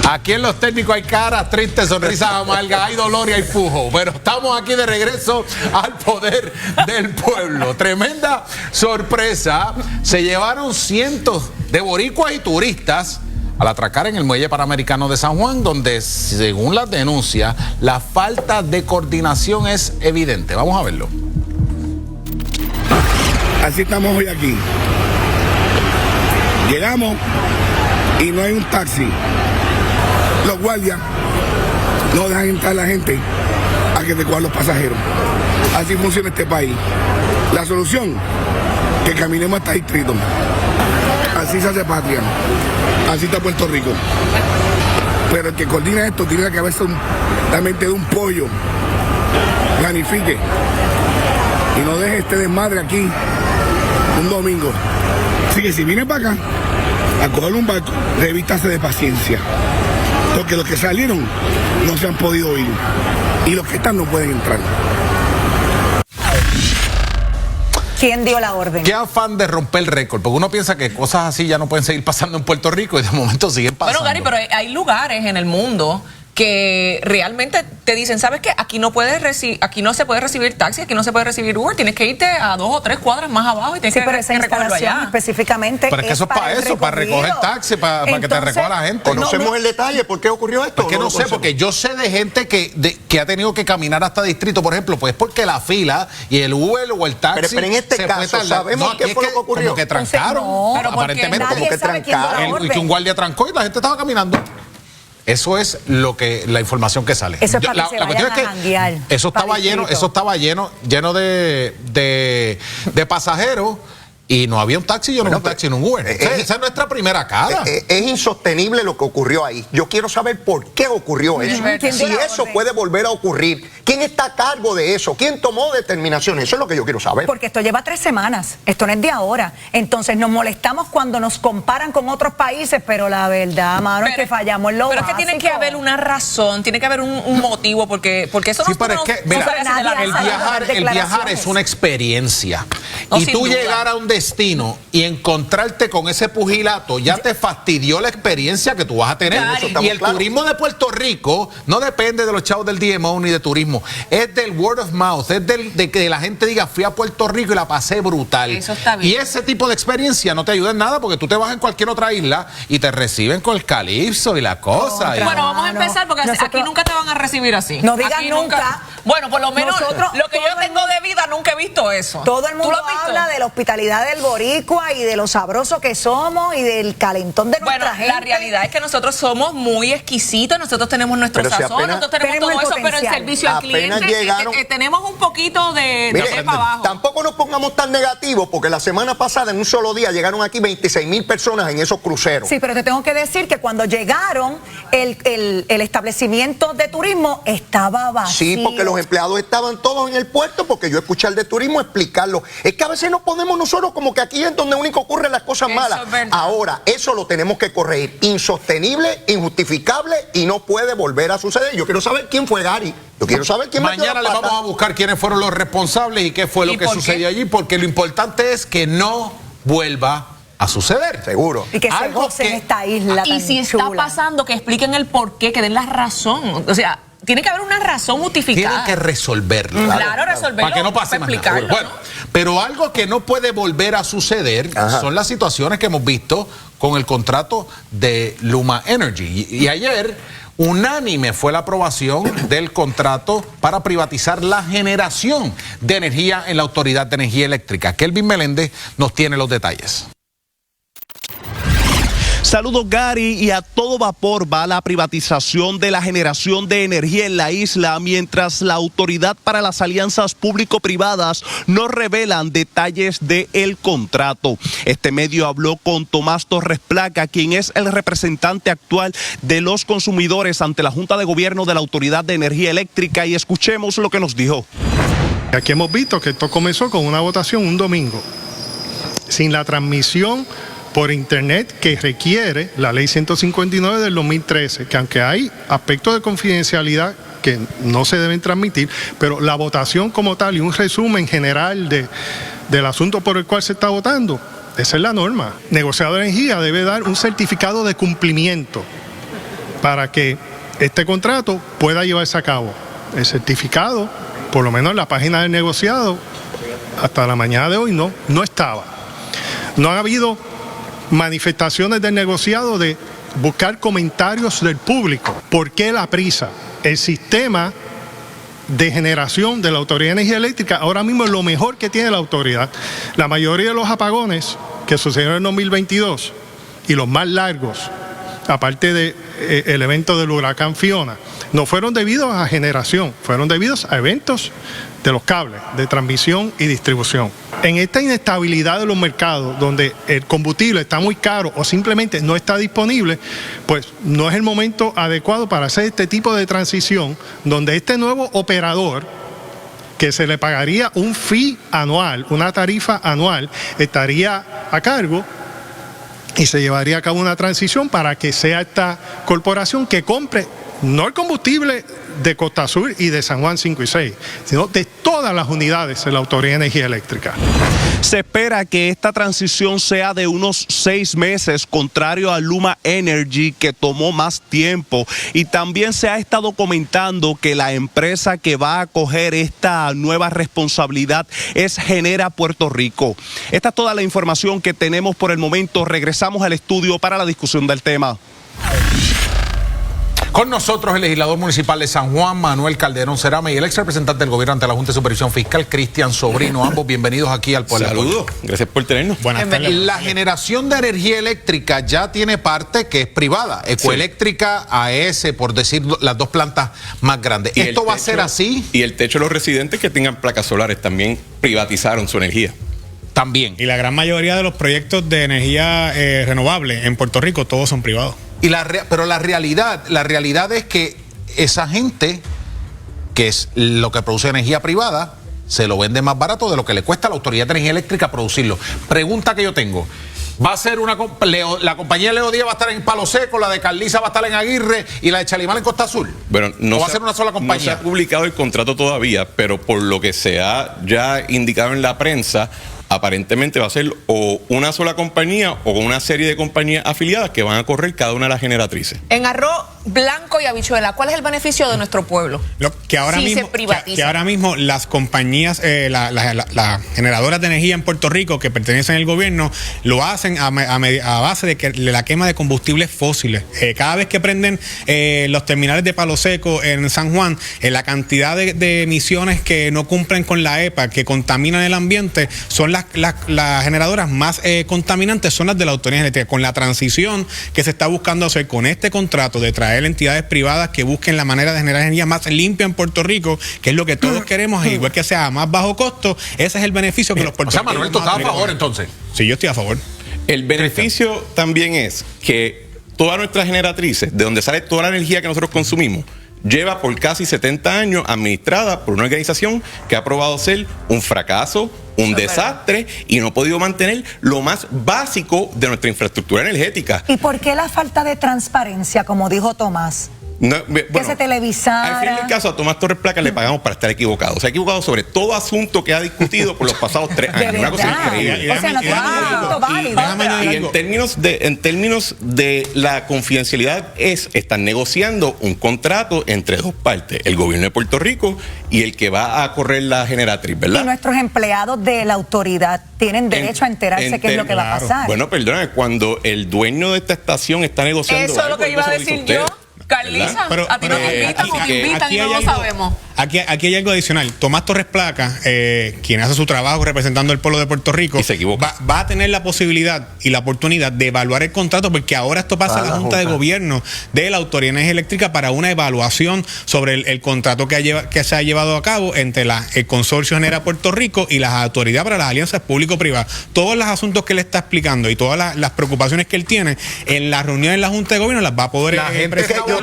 Aquí en los técnicos hay caras tristes, sonrisas amargas, hay dolor y hay pujo. Pero estamos aquí de regreso al poder del pueblo. Tremenda sorpresa. Se llevaron cientos de boricuas y turistas al atracar en el muelle panamericano de San Juan, donde, según las denuncias, la falta de coordinación es evidente. Vamos a verlo. Así estamos hoy aquí. Llegamos y no hay un taxi. Los guardias no dejan entrar a la gente a que te cojan los pasajeros. Así funciona este país. La solución, que caminemos hasta distrito. Así se hace patria. Así está Puerto Rico. Pero el que coordina esto tiene la cabeza la mente de un pollo. Planifique. Y no deje este desmadre aquí un domingo. Así que si viene para acá a coger un barco, revístase de paciencia. Porque los que salieron no se han podido ir. Y los que están no pueden entrar. ¿Quién dio la orden? Qué afán de romper el récord, porque uno piensa que cosas así ya no pueden seguir pasando en Puerto Rico y de momento siguen pasando. Bueno, Gary, pero hay lugares en el mundo que realmente te dicen, ¿sabes qué? Aquí no se puede recibir taxi, aquí no se puede recibir Uber, tienes que irte a 2 o 3 cuadras más abajo y tienes pero esa instalación específicamente pero es que eso es para eso, para recoger taxi, para que te recoja la gente. ¿Conocemos el detalle? ¿Por qué ocurrió esto? Porque no sé, porque yo sé de gente que ha tenido que caminar hasta distrito, por ejemplo, pues porque la fila y el Uber o el taxi. Pero en este caso, ¿sabemos qué fue lo que ocurrió? Como que trancaron, aparentemente. Como que trancaron. Y que un guardia trancó y la gente estaba caminando. Eso es la información que sale. Eso es para que se vayan a janguear. Eso estaba lleno de pasajeros. Y no había un taxi, no un taxi, no un Uber. Esa es nuestra primera cara. Es insostenible lo que ocurrió ahí. Yo quiero saber por qué ocurrió eso. Si eso puede volver a ocurrir. ¿Quién está a cargo de eso? ¿Quién tomó determinaciones? Eso es lo que yo quiero saber. Porque esto lleva 3 semanas. Esto no es de ahora. Entonces nos molestamos cuando nos comparan con otros países, pero la verdad, mano, es que fallamos en lo básico. Pero es que tiene que haber una razón, tiene que haber un motivo, porque eso sí, pero es que, mira, el viajar es una experiencia. Y tú llegar a un destino y encontrarte con ese pugilato ya te fastidió la experiencia que tú vas a tener. Y el turismo de Puerto Rico no depende de los chavos del DMO ni de turismo, es del word of mouth, es de que la gente diga fui a Puerto Rico y la pasé brutal. Eso está bien. Y ese tipo de experiencia no te ayuda en nada porque tú te vas en cualquier otra isla y te reciben con el calipso y la cosa. Bueno, vamos a empezar porque aquí nunca te van a recibir así. No digas nunca. Bueno, por lo menos lo que yo tengo de vida nunca he visto eso. Todo el mundo habla de la hospitalidad del boricua y de lo sabroso que somos y del calentón de nuestra gente. La realidad es que nosotros somos muy exquisitos, nosotros tenemos nuestro sazón, nosotros tenemos todo eso, pero el servicio al cliente tenemos un poquito de para abajo. Tampoco nos pongamos tan negativos porque la semana pasada en un solo día llegaron aquí 26,000 personas en esos cruceros. Sí, pero te tengo que decir que cuando llegaron el establecimiento de turismo estaba vacío. Sí, porque los empleados estaban todos en el puerto, porque yo escuché al de turismo explicarlo. Es que a veces nos ponemos nosotros como que aquí es donde único ocurren las cosas malas. Ahora, eso lo tenemos que corregir. Insostenible, injustificable y no puede volver a suceder. Yo quiero saber quién fue Gary. Yo quiero saber quién mañana le vamos a buscar quiénes fueron los responsables y qué fue lo que sucedió allí, porque lo importante es que no vuelva a suceder. Seguro. Y que se goce en esta isla y tan si chula. está pasando, que expliquen el por qué, que den la razón. O sea, tiene que haber una razón justificada. Tienen que resolverlo. Claro, resolverlo. Para que no pase más nada. Bueno, pero algo que no puede volver a suceder son las situaciones que hemos visto con el contrato de Luma Energy. Y ayer, unánime fue la aprobación del contrato para privatizar la generación de energía en la Autoridad de Energía Eléctrica. Kelvin Meléndez nos tiene los detalles. Saludos, Gary, y a todo vapor va la privatización de la generación de energía en la isla, mientras la Autoridad para las Alianzas Público-Privadas no revelan detalles del contrato. Este medio habló con Tomás Torres Placa, quien es el representante actual de los consumidores ante la Junta de Gobierno de la Autoridad de Energía Eléctrica, y escuchemos lo que nos dijo. Aquí hemos visto que esto comenzó con una votación un domingo, sin la transmisión por internet que requiere la ley 159 del 2013, que aunque hay aspectos de confidencialidad que no se deben transmitir, pero la votación como tal y un resumen general del asunto por el cual se está votando, esa es la norma. Negociador de energía debe dar un certificado de cumplimiento para que este contrato pueda llevarse a cabo. El certificado, por lo menos en la página del negociado, hasta la mañana de hoy no estaba. No ha habido manifestaciones del negociado de buscar comentarios del público. ¿Por qué la prisa? El sistema de generación de la Autoridad de Energía Eléctrica ahora mismo es lo mejor que tiene la autoridad. La mayoría de los apagones que sucedieron en 2022 y los más largos, aparte del evento del huracán Fiona, no fueron debidos a generación, fueron debidos a eventos de los cables de transmisión y distribución. En esta inestabilidad de los mercados, donde el combustible está muy caro o simplemente no está disponible, pues no es el momento adecuado para hacer este tipo de transición, donde este nuevo operador, que se le pagaría un fee anual, una tarifa anual, estaría a cargo y se llevaría a cabo una transición para que sea esta corporación que compre no el combustible de Costa Sur y de San Juan 5 y 6, sino de todas las unidades de la Autoridad de Energía Eléctrica. Se espera que esta transición sea de unos 6 meses, contrario a Luma Energy, que tomó más tiempo. Y también se ha estado comentando que la empresa que va a coger esta nueva responsabilidad es Genera Puerto Rico. Esta es toda la información que tenemos por el momento. Regresamos al estudio para la discusión del tema. Con nosotros el legislador municipal de San Juan, Manuel Calderón Cerame, y el ex representante del gobierno ante la Junta de Supervisión Fiscal, Cristian Sobrino. Ambos bienvenidos aquí al Poder. Saludos, gracias por tenernos. Buenas tardes. La generación de energía eléctrica ya tiene parte que es privada, Ecoeléctrica, AES, por decir las dos plantas más grandes. ¿Esto va a ser así? Y el techo de los residentes que tengan placas solares también privatizaron su energía. También. Y la gran mayoría de los proyectos de energía renovable en Puerto Rico, todos son privados. Pero la realidad es que esa gente, que es lo que produce energía privada, se lo vende más barato de lo que le cuesta a la Autoridad de Energía Eléctrica producirlo. Pregunta que yo tengo. ¿Va a ser la compañía Leo Díaz va a estar en Palo Seco, la de Carliza va a estar en Aguirre y la de Chalimar en Costa Azul? Bueno, ¿O va a ser una sola compañía? No se ha publicado el contrato todavía, pero por lo que se ha ya indicado en la prensa, aparentemente va a ser o una sola compañía o una serie de compañías afiliadas que van a correr cada una de las generatrices. En arroz blanco y habichuela, ¿cuál es el beneficio de nuestro pueblo? Que ahora mismo las compañías, las generadoras de energía en Puerto Rico que pertenecen al gobierno, lo hacen a base de la quema de combustibles fósiles. Cada vez que prenden los terminales de Palo Seco en San Juan, la cantidad de emisiones que no cumplen con la EPA, que contaminan el ambiente, son las generadoras más contaminantes, son las de la Autoridad Eléctrica. Con la transición que se está buscando hacer con este contrato de traer entidades privadas que busquen la manera de generar energía más limpia en Puerto Rico, que es lo que todos queremos, igual que sea a más bajo costo, ese es el beneficio que los puertorriqueños... O sea, Manuel, ¿tú estás a favor entonces? Sí, yo estoy a favor. El beneficio también es que todas nuestras generatrices, de donde sale toda la energía que nosotros consumimos, lleva por casi 70 años administrada por una organización que ha probado ser un fracaso, un desastre y no ha podido mantener lo más básico de nuestra infraestructura energética. ¿Y por qué la falta de transparencia, como dijo Tomás? que se televisara. Al fin del caso, a Tomás Torres Placa le pagamos para estar equivocado. Se ha equivocado sobre todo asunto que ha discutido por los pasados 3 años. Una cosa increíble. O sea, no tiene un punto válido. Y en términos de la confidencialidad están negociando un contrato entre dos partes, el gobierno de Puerto Rico y el que va a correr la generatriz, ¿verdad? Y nuestros empleados de la autoridad tienen derecho a enterarse qué es lo que va a pasar. Bueno, perdóname, cuando el dueño de esta estación está negociando eso es lo que iba a decir yo. Carlisa, a ti no te invitan o te invitan y no lo sabemos. Aquí hay algo adicional. Tomás Torres Placa, quien hace su trabajo representando al pueblo de Puerto Rico, va a tener la posibilidad y la oportunidad de evaluar el contrato, porque ahora esto pasa a la Junta de Gobierno de la Autoridad de Energía Eléctrica para una evaluación sobre el contrato que se ha llevado a cabo entre el Consorcio Genera Puerto Rico y las autoridades para las alianzas público-privadas. Todos los asuntos que él está explicando y todas las preocupaciones que él tiene en la reunión en la Junta de Gobierno las va a poder presentar.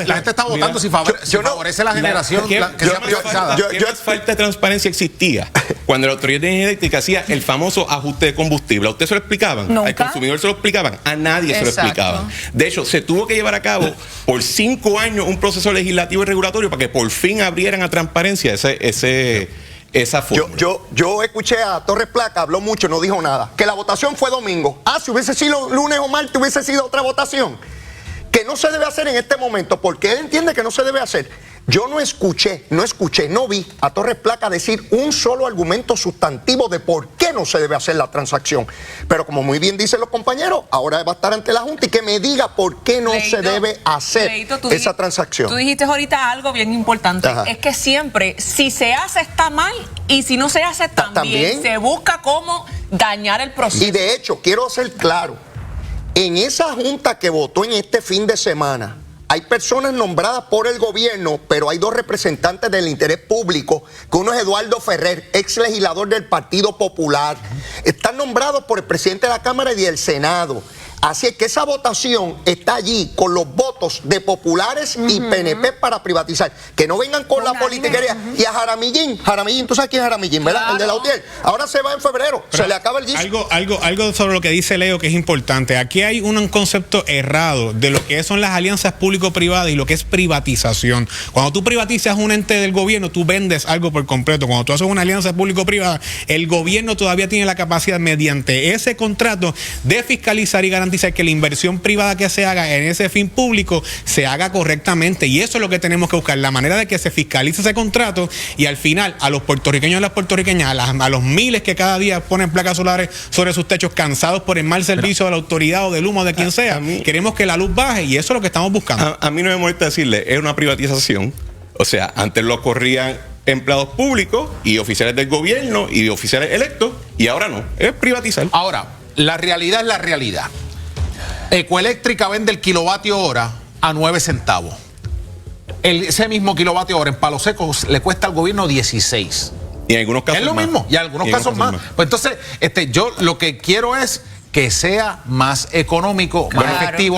La gente está votando si favorece la generación que sea privatizada. ¿Qué más falta de transparencia existía cuando la Autoridad de Energía Eléctrica hacía el famoso ajuste de combustible? ¿A usted se lo explicaban? ¿Nunca? ¿Al consumidor se lo explicaban? A nadie se lo explicaban. De hecho, se tuvo que llevar a cabo por 5 años un proceso legislativo y regulatorio para que por fin abrieran a transparencia esa forma. Yo escuché a Torres Placa, habló mucho, no dijo nada. Que la votación fue domingo. Si hubiese sido lunes o martes, hubiese sido otra votación. Que no se debe hacer en este momento, porque él entiende que no se debe hacer. Yo no vi a Torres Placa decir un solo argumento sustantivo de por qué no se debe hacer la transacción. Pero como muy bien dicen los compañeros, ahora va a estar ante la Junta y que me diga por qué no se debe hacer esa transacción. Tú dijiste ahorita algo bien importante. Es que siempre, si se hace está mal y si no se hace también. Se busca cómo dañar el proceso. Y de hecho, quiero ser claro, en esa Junta que votó en este fin de semana, hay personas nombradas por el gobierno, pero hay 2 representantes del interés público, que uno es Eduardo Ferrer, ex legislador del Partido Popular. Están nombrados por el presidente de la Cámara y del Senado. Así es que esa votación está allí con los votos de populares y PNP para privatizar. Que no vengan con la politiquería. Y a Jaramillín, ¿tú sabes quién es Jaramillín, verdad? Claro. El de la UTIER. ahora se va en febrero, pero se le acaba el guiso. Algo sobre lo que dice Leo que es importante. Aquí hay un concepto errado de lo que son las alianzas público-privadas y lo que es privatización. Cuando tú privatizas un ente del gobierno, tú vendes algo por completo. Cuando tú haces una alianza público-privada, el gobierno todavía tiene la capacidad mediante ese contrato de fiscalizar y garantizar que la inversión privada que se haga en ese fin público se haga correctamente, y eso es lo que tenemos que buscar, la manera de que se fiscalice ese contrato y al final a los puertorriqueños y a las puertorriqueñas, a los miles que cada día ponen placas solares sobre sus techos cansados por el mal servicio de la autoridad o del humo de quien sea, queremos que la luz baje y eso es lo que estamos buscando. A mí no me molesta decirle, es una privatización, o sea, antes lo corrían empleados públicos y oficiales del gobierno y oficiales electos y ahora no, es privatizar. Ahora, la realidad es la realidad. Ecoeléctrica vende el kilovatio hora a 9 centavos. Ese mismo kilovatio hora en Palo Seco le cuesta al gobierno 16. Y en algunos casos es lo más. mismo, y en algunos casos más. Pues entonces, yo lo que quiero es que sea más económico, más efectivo,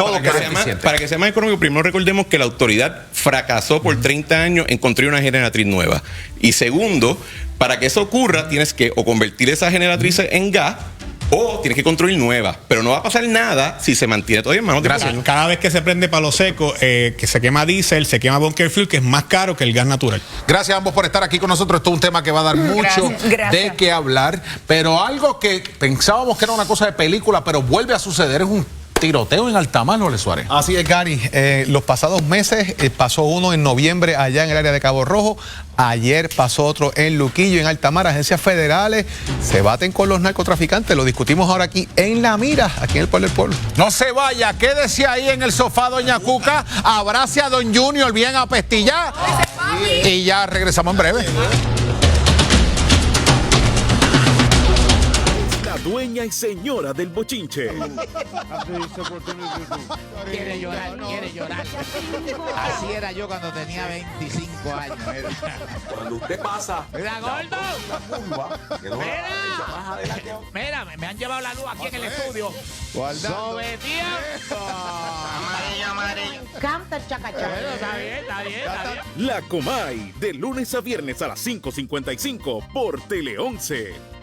para que sea más económico. Primero recordemos que la autoridad fracasó por 30 años en construir una generatriz nueva. Y segundo, para que eso ocurra, tienes que o convertir esa generatriz en gas o tienes que construir nueva, pero no va a pasar nada si se mantiene todavía en manos de gobierno. Cada vez que se prende Palo Seco, que se quema diésel, se quema bunker fuel, que es más caro que el gas natural. Gracias a ambos por estar aquí con nosotros. Esto es un tema que va a dar mucho de qué hablar, pero algo que pensábamos que era una cosa de película, pero vuelve a suceder, es un tiroteo en Altamar, Jorge Suárez. Así es, Gary. Los pasados meses pasó uno en noviembre allá en el área de Cabo Rojo. Ayer pasó otro en Luquillo, en Altamar. Agencias federales se baten con los narcotraficantes. Lo discutimos ahora aquí en La Mira, aquí en el Pueblo del Pueblo. No se vaya, quédese ahí en el sofá, doña Cuca. Abrace a don Junior bien apestillado. Y ya regresamos en breve. Dueña y señora del bochinche. Quiere llorar. Así era yo cuando tenía 25 años. Cuando usted pasa. ¡Mira, gordo! Mira, me han llevado la luz aquí en el estudio. ¡Sobre tiempo! Amarillo. Canta chacachaca. Está bien. La Comay, de lunes a viernes a las 5:55 por Tele 11.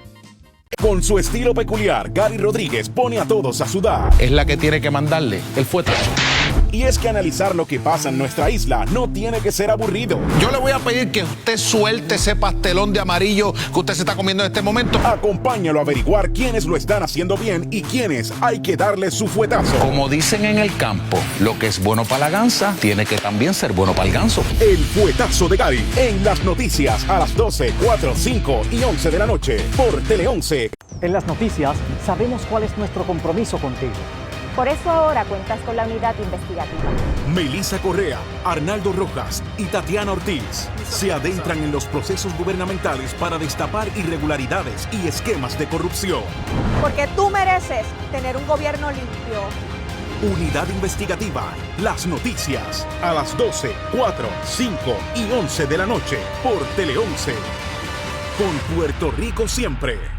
Con su estilo peculiar, Gary Rodríguez pone a todos a sudar. Es la que tiene que mandarle el fuetazo. Y es que analizar lo que pasa en nuestra isla no tiene que ser aburrido. Yo le voy a pedir que usted suelte ese pastelón de amarillo que usted se está comiendo en este momento. Acompáñalo a averiguar quiénes lo están haciendo bien y quiénes hay que darle su fuetazo. Como dicen en el campo, lo que es bueno para la gansa tiene que también ser bueno para el ganso. El fuetazo de Gary en las noticias a las 12, 4, 5 y 11 de la noche por Tele 11. En las noticias sabemos cuál es nuestro compromiso contigo. Por eso ahora cuentas con la unidad investigativa. Melissa Correa, Arnaldo Rojas y Tatiana Ortiz se adentran en los procesos gubernamentales para destapar irregularidades y esquemas de corrupción. Porque tú mereces tener un gobierno limpio. Unidad investigativa, las noticias a las 12, 4, 5 y 11 de la noche por Tele 11. Con Puerto Rico siempre.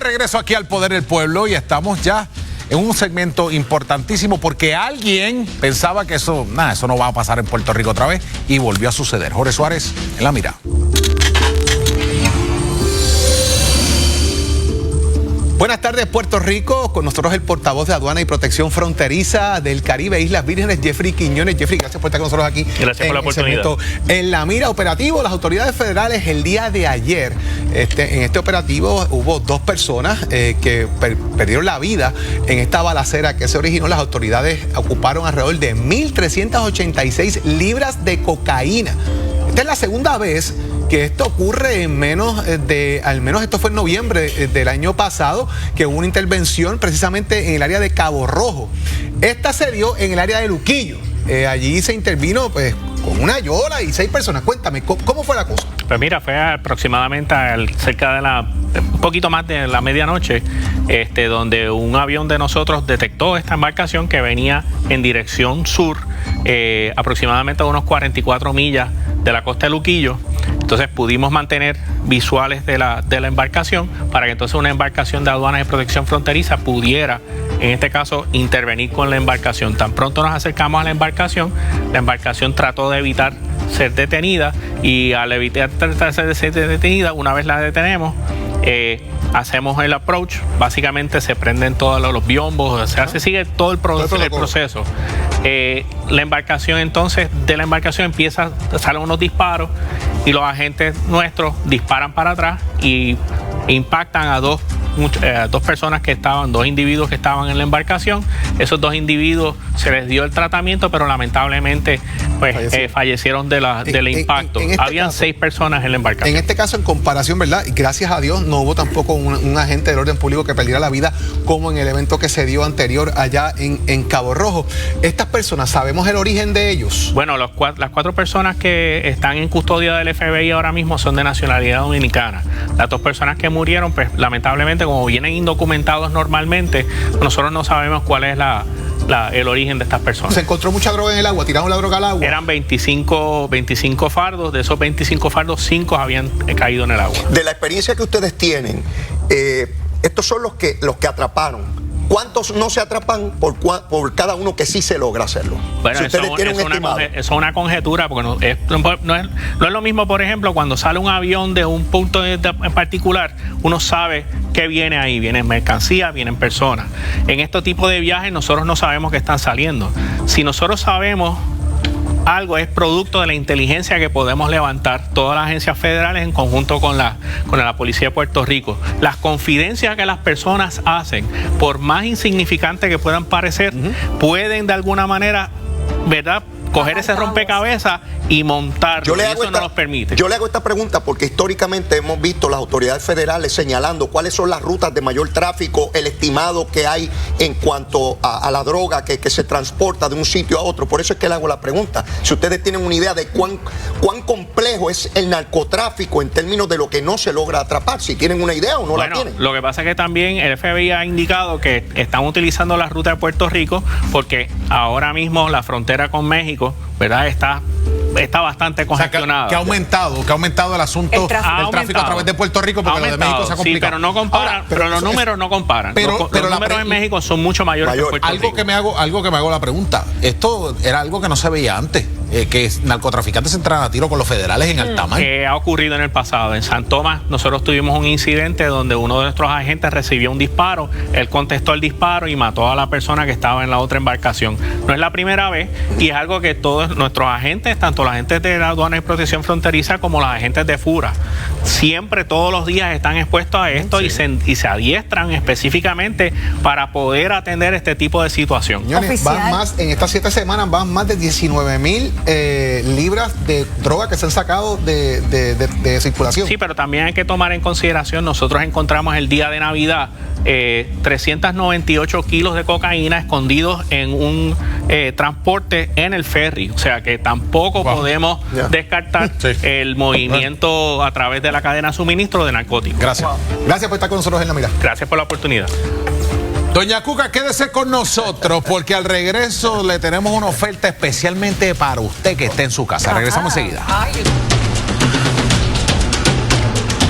Regreso aquí al Poder del Pueblo y estamos ya en un segmento importantísimo porque alguien pensaba que eso no va a pasar en Puerto Rico otra vez y volvió a suceder. Jorge Suárez en la mira. Buenas tardes, Puerto Rico. Con nosotros el portavoz de Aduana y Protección Fronteriza del Caribe, Islas Vírgenes, Jeffrey Quiñones. Jeffrey, gracias por estar con nosotros aquí. Gracias por la oportunidad. En la mira operativo, las autoridades federales el día de ayer, en este operativo hubo 2 personas que perdieron la vida en esta balacera que se originó. Las autoridades ocuparon alrededor de 1.386 libras de cocaína. Esta es la segunda vez que esto ocurre en al menos esto fue en noviembre del año pasado, que hubo una intervención precisamente en el área de Cabo Rojo. Esta se dio en el área de Luquillo. Allí se intervino pues con una yola y 6 personas. Cuéntame, ¿cómo fue la cosa? Pues mira, fue aproximadamente cerca de un poquito más de la medianoche, donde un avión de nosotros detectó esta embarcación que venía en dirección sur, aproximadamente a unos 44 millas de la costa de Luquillo. Entonces pudimos mantener visuales de la embarcación para que entonces una embarcación de aduanas y protección fronteriza pudiera, en este caso, intervenir con la embarcación. Tan pronto nos acercamos a la embarcación trató de evitar ser detenida y al evitar tratar de ser detenida, una vez la detenemos, hacemos el approach, básicamente se prenden todos los biombos, se sigue todo el proceso. La embarcación entonces, de la embarcación salen unos disparos y los agentes nuestros disparan para atrás y impactan a dos personas dos individuos que estaban en la embarcación. Esos 2 individuos se les dio el tratamiento, pero lamentablemente pues fallecieron del impacto. Habían 6 personas en la embarcación. En este caso, en comparación, ¿verdad? Y gracias a Dios no hubo tampoco un agente del orden público que perdiera la vida como en el evento que se dio anterior allá en Cabo Rojo. Estas personas, ¿sabemos el origen de ellos? Bueno, las 4 personas que están en custodia del FBI ahora mismo son de nacionalidad dominicana. Las 2 personas que murieron, pues lamentablemente, como vienen indocumentados normalmente, nosotros no sabemos cuál es el origen de estas personas. ¿Se encontró mucha droga en el agua? ¿Tiraron la droga al agua? Eran 25 fardos, de esos 25 fardos, 5 habían caído en el agua. De la experiencia que ustedes tienen, Estos son los que atraparon. ¿Cuántos no se atrapan por cada uno que sí se logra hacerlo? Bueno, si eso es una conjetura, porque no es lo mismo, por ejemplo, cuando sale un avión de un punto en particular, uno sabe que viene ahí, vienen mercancías, vienen personas. En este tipo de viajes nosotros no sabemos que están saliendo. Si nosotros sabemos algo, es producto de la inteligencia que podemos levantar todas las agencias federales en conjunto con la Policía de Puerto Rico. Las confidencias que las personas hacen, por más insignificantes que puedan parecer, pueden de alguna manera, ¿verdad?, coger ese rompecabezas y montarlo, y eso no nos permite. Yo le hago esta pregunta porque históricamente hemos visto las autoridades federales señalando cuáles son las rutas de mayor tráfico, el estimado que hay en cuanto a la droga que se transporta de un sitio a otro. Por eso es que le hago la pregunta. Si ustedes tienen una idea de cuán complejo es el narcotráfico en términos de lo que no se logra atrapar, si tienen una idea o no la tienen. Lo que pasa es que también el FBI ha indicado que están utilizando la ruta de Puerto Rico porque ahora mismo la frontera con México, ¿verdad?, está bastante congestionada. Que ha aumentado el asunto del tráfico a través de Puerto Rico, porque lo de México se ha complicado. Sí, pero no comparan, pero los números no comparan. Pero los números en México son mucho mayores que Puerto Rico. Algo que me hago la pregunta. Esto era algo que no se veía antes, que narcotraficantes se entran a tiro con los federales en Altamar. Que ha ocurrido en el pasado. En San Tomás nosotros tuvimos un incidente donde uno de nuestros agentes recibió un disparo, él contestó el disparo y mató a la persona que estaba en la otra embarcación. No es la primera vez y es algo que todos nuestros agentes, tanto los agentes de la aduana y protección fronteriza como los agentes de FURA, siempre todos los días están expuestos a esto y se adiestran específicamente para poder atender este tipo de situación. Señores, en estas 7 semanas van más de 19,000 libras de droga que se han sacado de circulación. Sí, pero también hay que tomar en consideración, nosotros encontramos el día de Navidad 398 kilos de cocaína escondidos en un transporte en el ferry, o sea que tampoco podemos descartar el movimiento a través de la cadena de suministro de narcóticos. Gracias. Gracias por estar con nosotros en La Mira. Gracias por la oportunidad. Doña Cuca, quédese con nosotros porque al regreso le tenemos una oferta especialmente para usted que esté en su casa. Regresamos enseguida.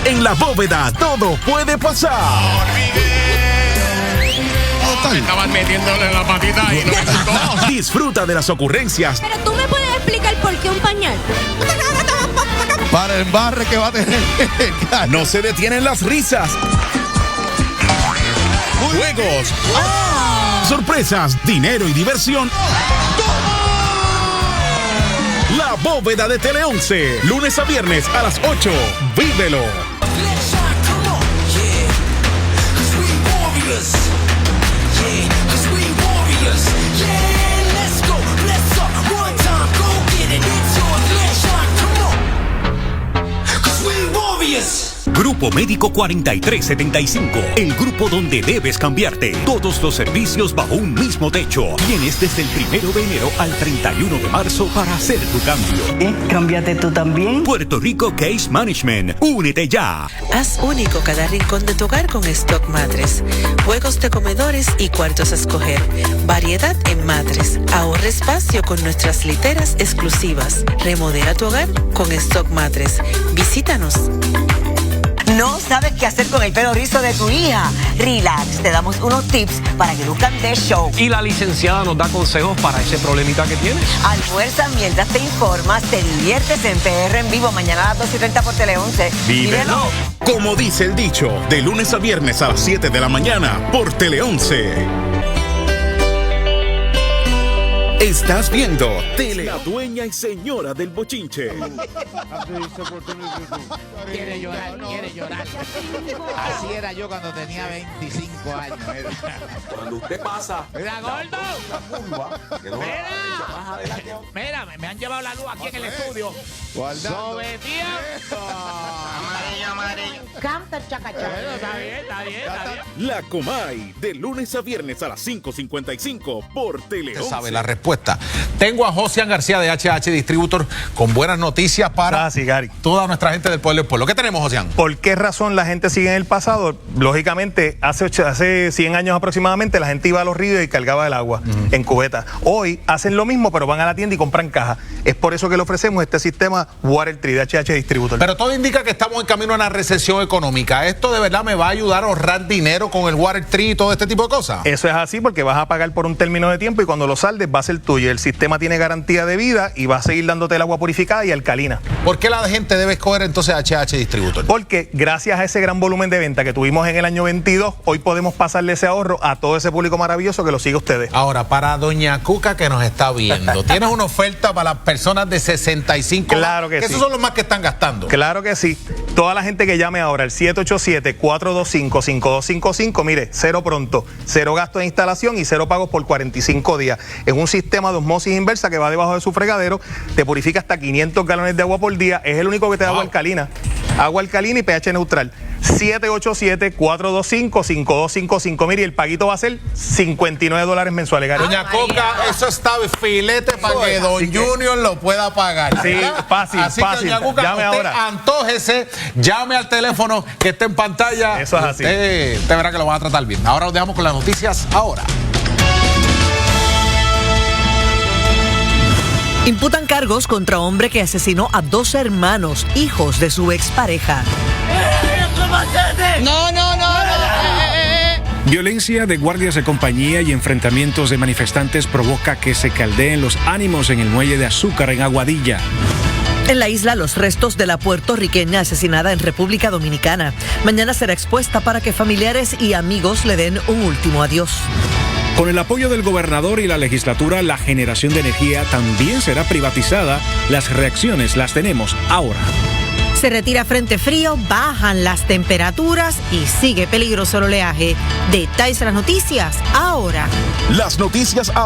En la bóveda todo puede pasar. Estaban metiéndole la patita y no me gustó. Disfruta de las ocurrencias. Pero tú me puedes explicar por qué un pañal. Para el barre que va a tener. No se detienen las risas. Juegos. Sorpresas, dinero y diversión. La bóveda de Tele 11. Lunes a viernes a las 8. Vívelo. Grupo Médico 4375, el grupo donde debes cambiarte. Todos los servicios bajo un mismo techo. Tienes desde el 1 de enero al 31 de marzo para hacer tu cambio. Cámbiate tú también. Puerto Rico Case Management, únete ya. Haz único cada rincón de tu hogar con Stock Matres. Juegos de comedores y cuartos a escoger. Variedad en matres. Ahorra espacio con nuestras literas exclusivas. Remodela tu hogar con Stock Matres. Visítanos. ¿No sabes qué hacer con el pelo rizo de tu hija? Relax, te damos unos tips para que luzcan de show. Y la licenciada nos da consejos para ese problemita que tienes. Almuerza mientras te informas, te diviertes en PR en vivo mañana a las 2:30 por Tele 11. Vívelo. Como dice el dicho, de lunes a viernes a las 7 de la mañana por Tele 11. Estás viendo Tele. La dueña y señora del bochinche. Quiere llorar. Así era yo cuando tenía 25 años. Cuando usted pasa. ¡Mira, gordo! Mira, me han llevado la luz aquí en el estudio. ¡Sobre tiempo! Amarillo. Canta chacacha. Está bien. La Comay, de lunes a viernes a las 5:55 por Tele 11. Usted sabe, la respuesta respuesta. Tengo a Josian García de HH Distributor con buenas noticias para toda nuestra gente del pueblo del pueblo. ¿Qué tenemos, Josian? ¿Por qué razón la gente sigue en el pasado? Lógicamente, hace 100 años aproximadamente la gente iba a los ríos y cargaba el agua en cubeta. Hoy hacen lo mismo, pero van a la tienda y compran caja. Es por eso que le ofrecemos este sistema Water Tree de HH Distributor. Pero todo indica que estamos en camino a una recesión económica. ¿Esto de verdad me va a ayudar a ahorrar dinero con el Water Tree y todo este tipo de cosas? Eso es así porque vas a pagar por un término de tiempo y cuando lo saldes va a ser tuyo. El sistema tiene garantía de vida y va a seguir dándote el agua purificada y alcalina. ¿Por qué la gente debe escoger entonces HH Distributor? Porque gracias a ese gran volumen de venta que tuvimos en el año 22, hoy podemos pasarle ese ahorro a todo ese público maravilloso que lo sigue a ustedes. Ahora, para doña Cuca que nos está viendo, ¿tienes una oferta para las personas de 65? Claro que sí. Esos son los más que están gastando. Claro que sí. Toda la gente que llame ahora al 787-425-5255, mire, cero pronto, cero gasto de instalación y cero pagos por 45 días. Es un sistema de osmosis inversa que va debajo de su fregadero, te purifica hasta 500 galones de agua por día, es el único que te da agua alcalina y pH neutral. 787-425-5255. Mire, el paguito va a ser $59 mensuales, Gary. Doña Coca, eso está filete para que Don Junior lo pueda pagar. Sí, fácil, así fácil. Que, doña Coca, llame usted ahora. Antójese, llame al teléfono que está en pantalla. Eso es así. Usted verá que lo van a tratar bien. Ahora nos dejamos con las noticias ahora. Imputan cargos contra hombre que asesinó a 2 hermanos, hijos de su expareja. No. Violencia de guardias de compañía y enfrentamientos de manifestantes provoca que se caldeen los ánimos en el muelle de Azúcar en Aguadilla. En la isla, los restos de la puertorriqueña asesinada en República Dominicana. Mañana será expuesta para que familiares y amigos le den un último adiós. Con el apoyo del gobernador y la legislatura, la generación de energía también será privatizada. Las reacciones las tenemos ahora. Se retira frente frío, bajan las temperaturas y sigue peligroso el oleaje. Detalles de las noticias ahora. Las noticias ahora.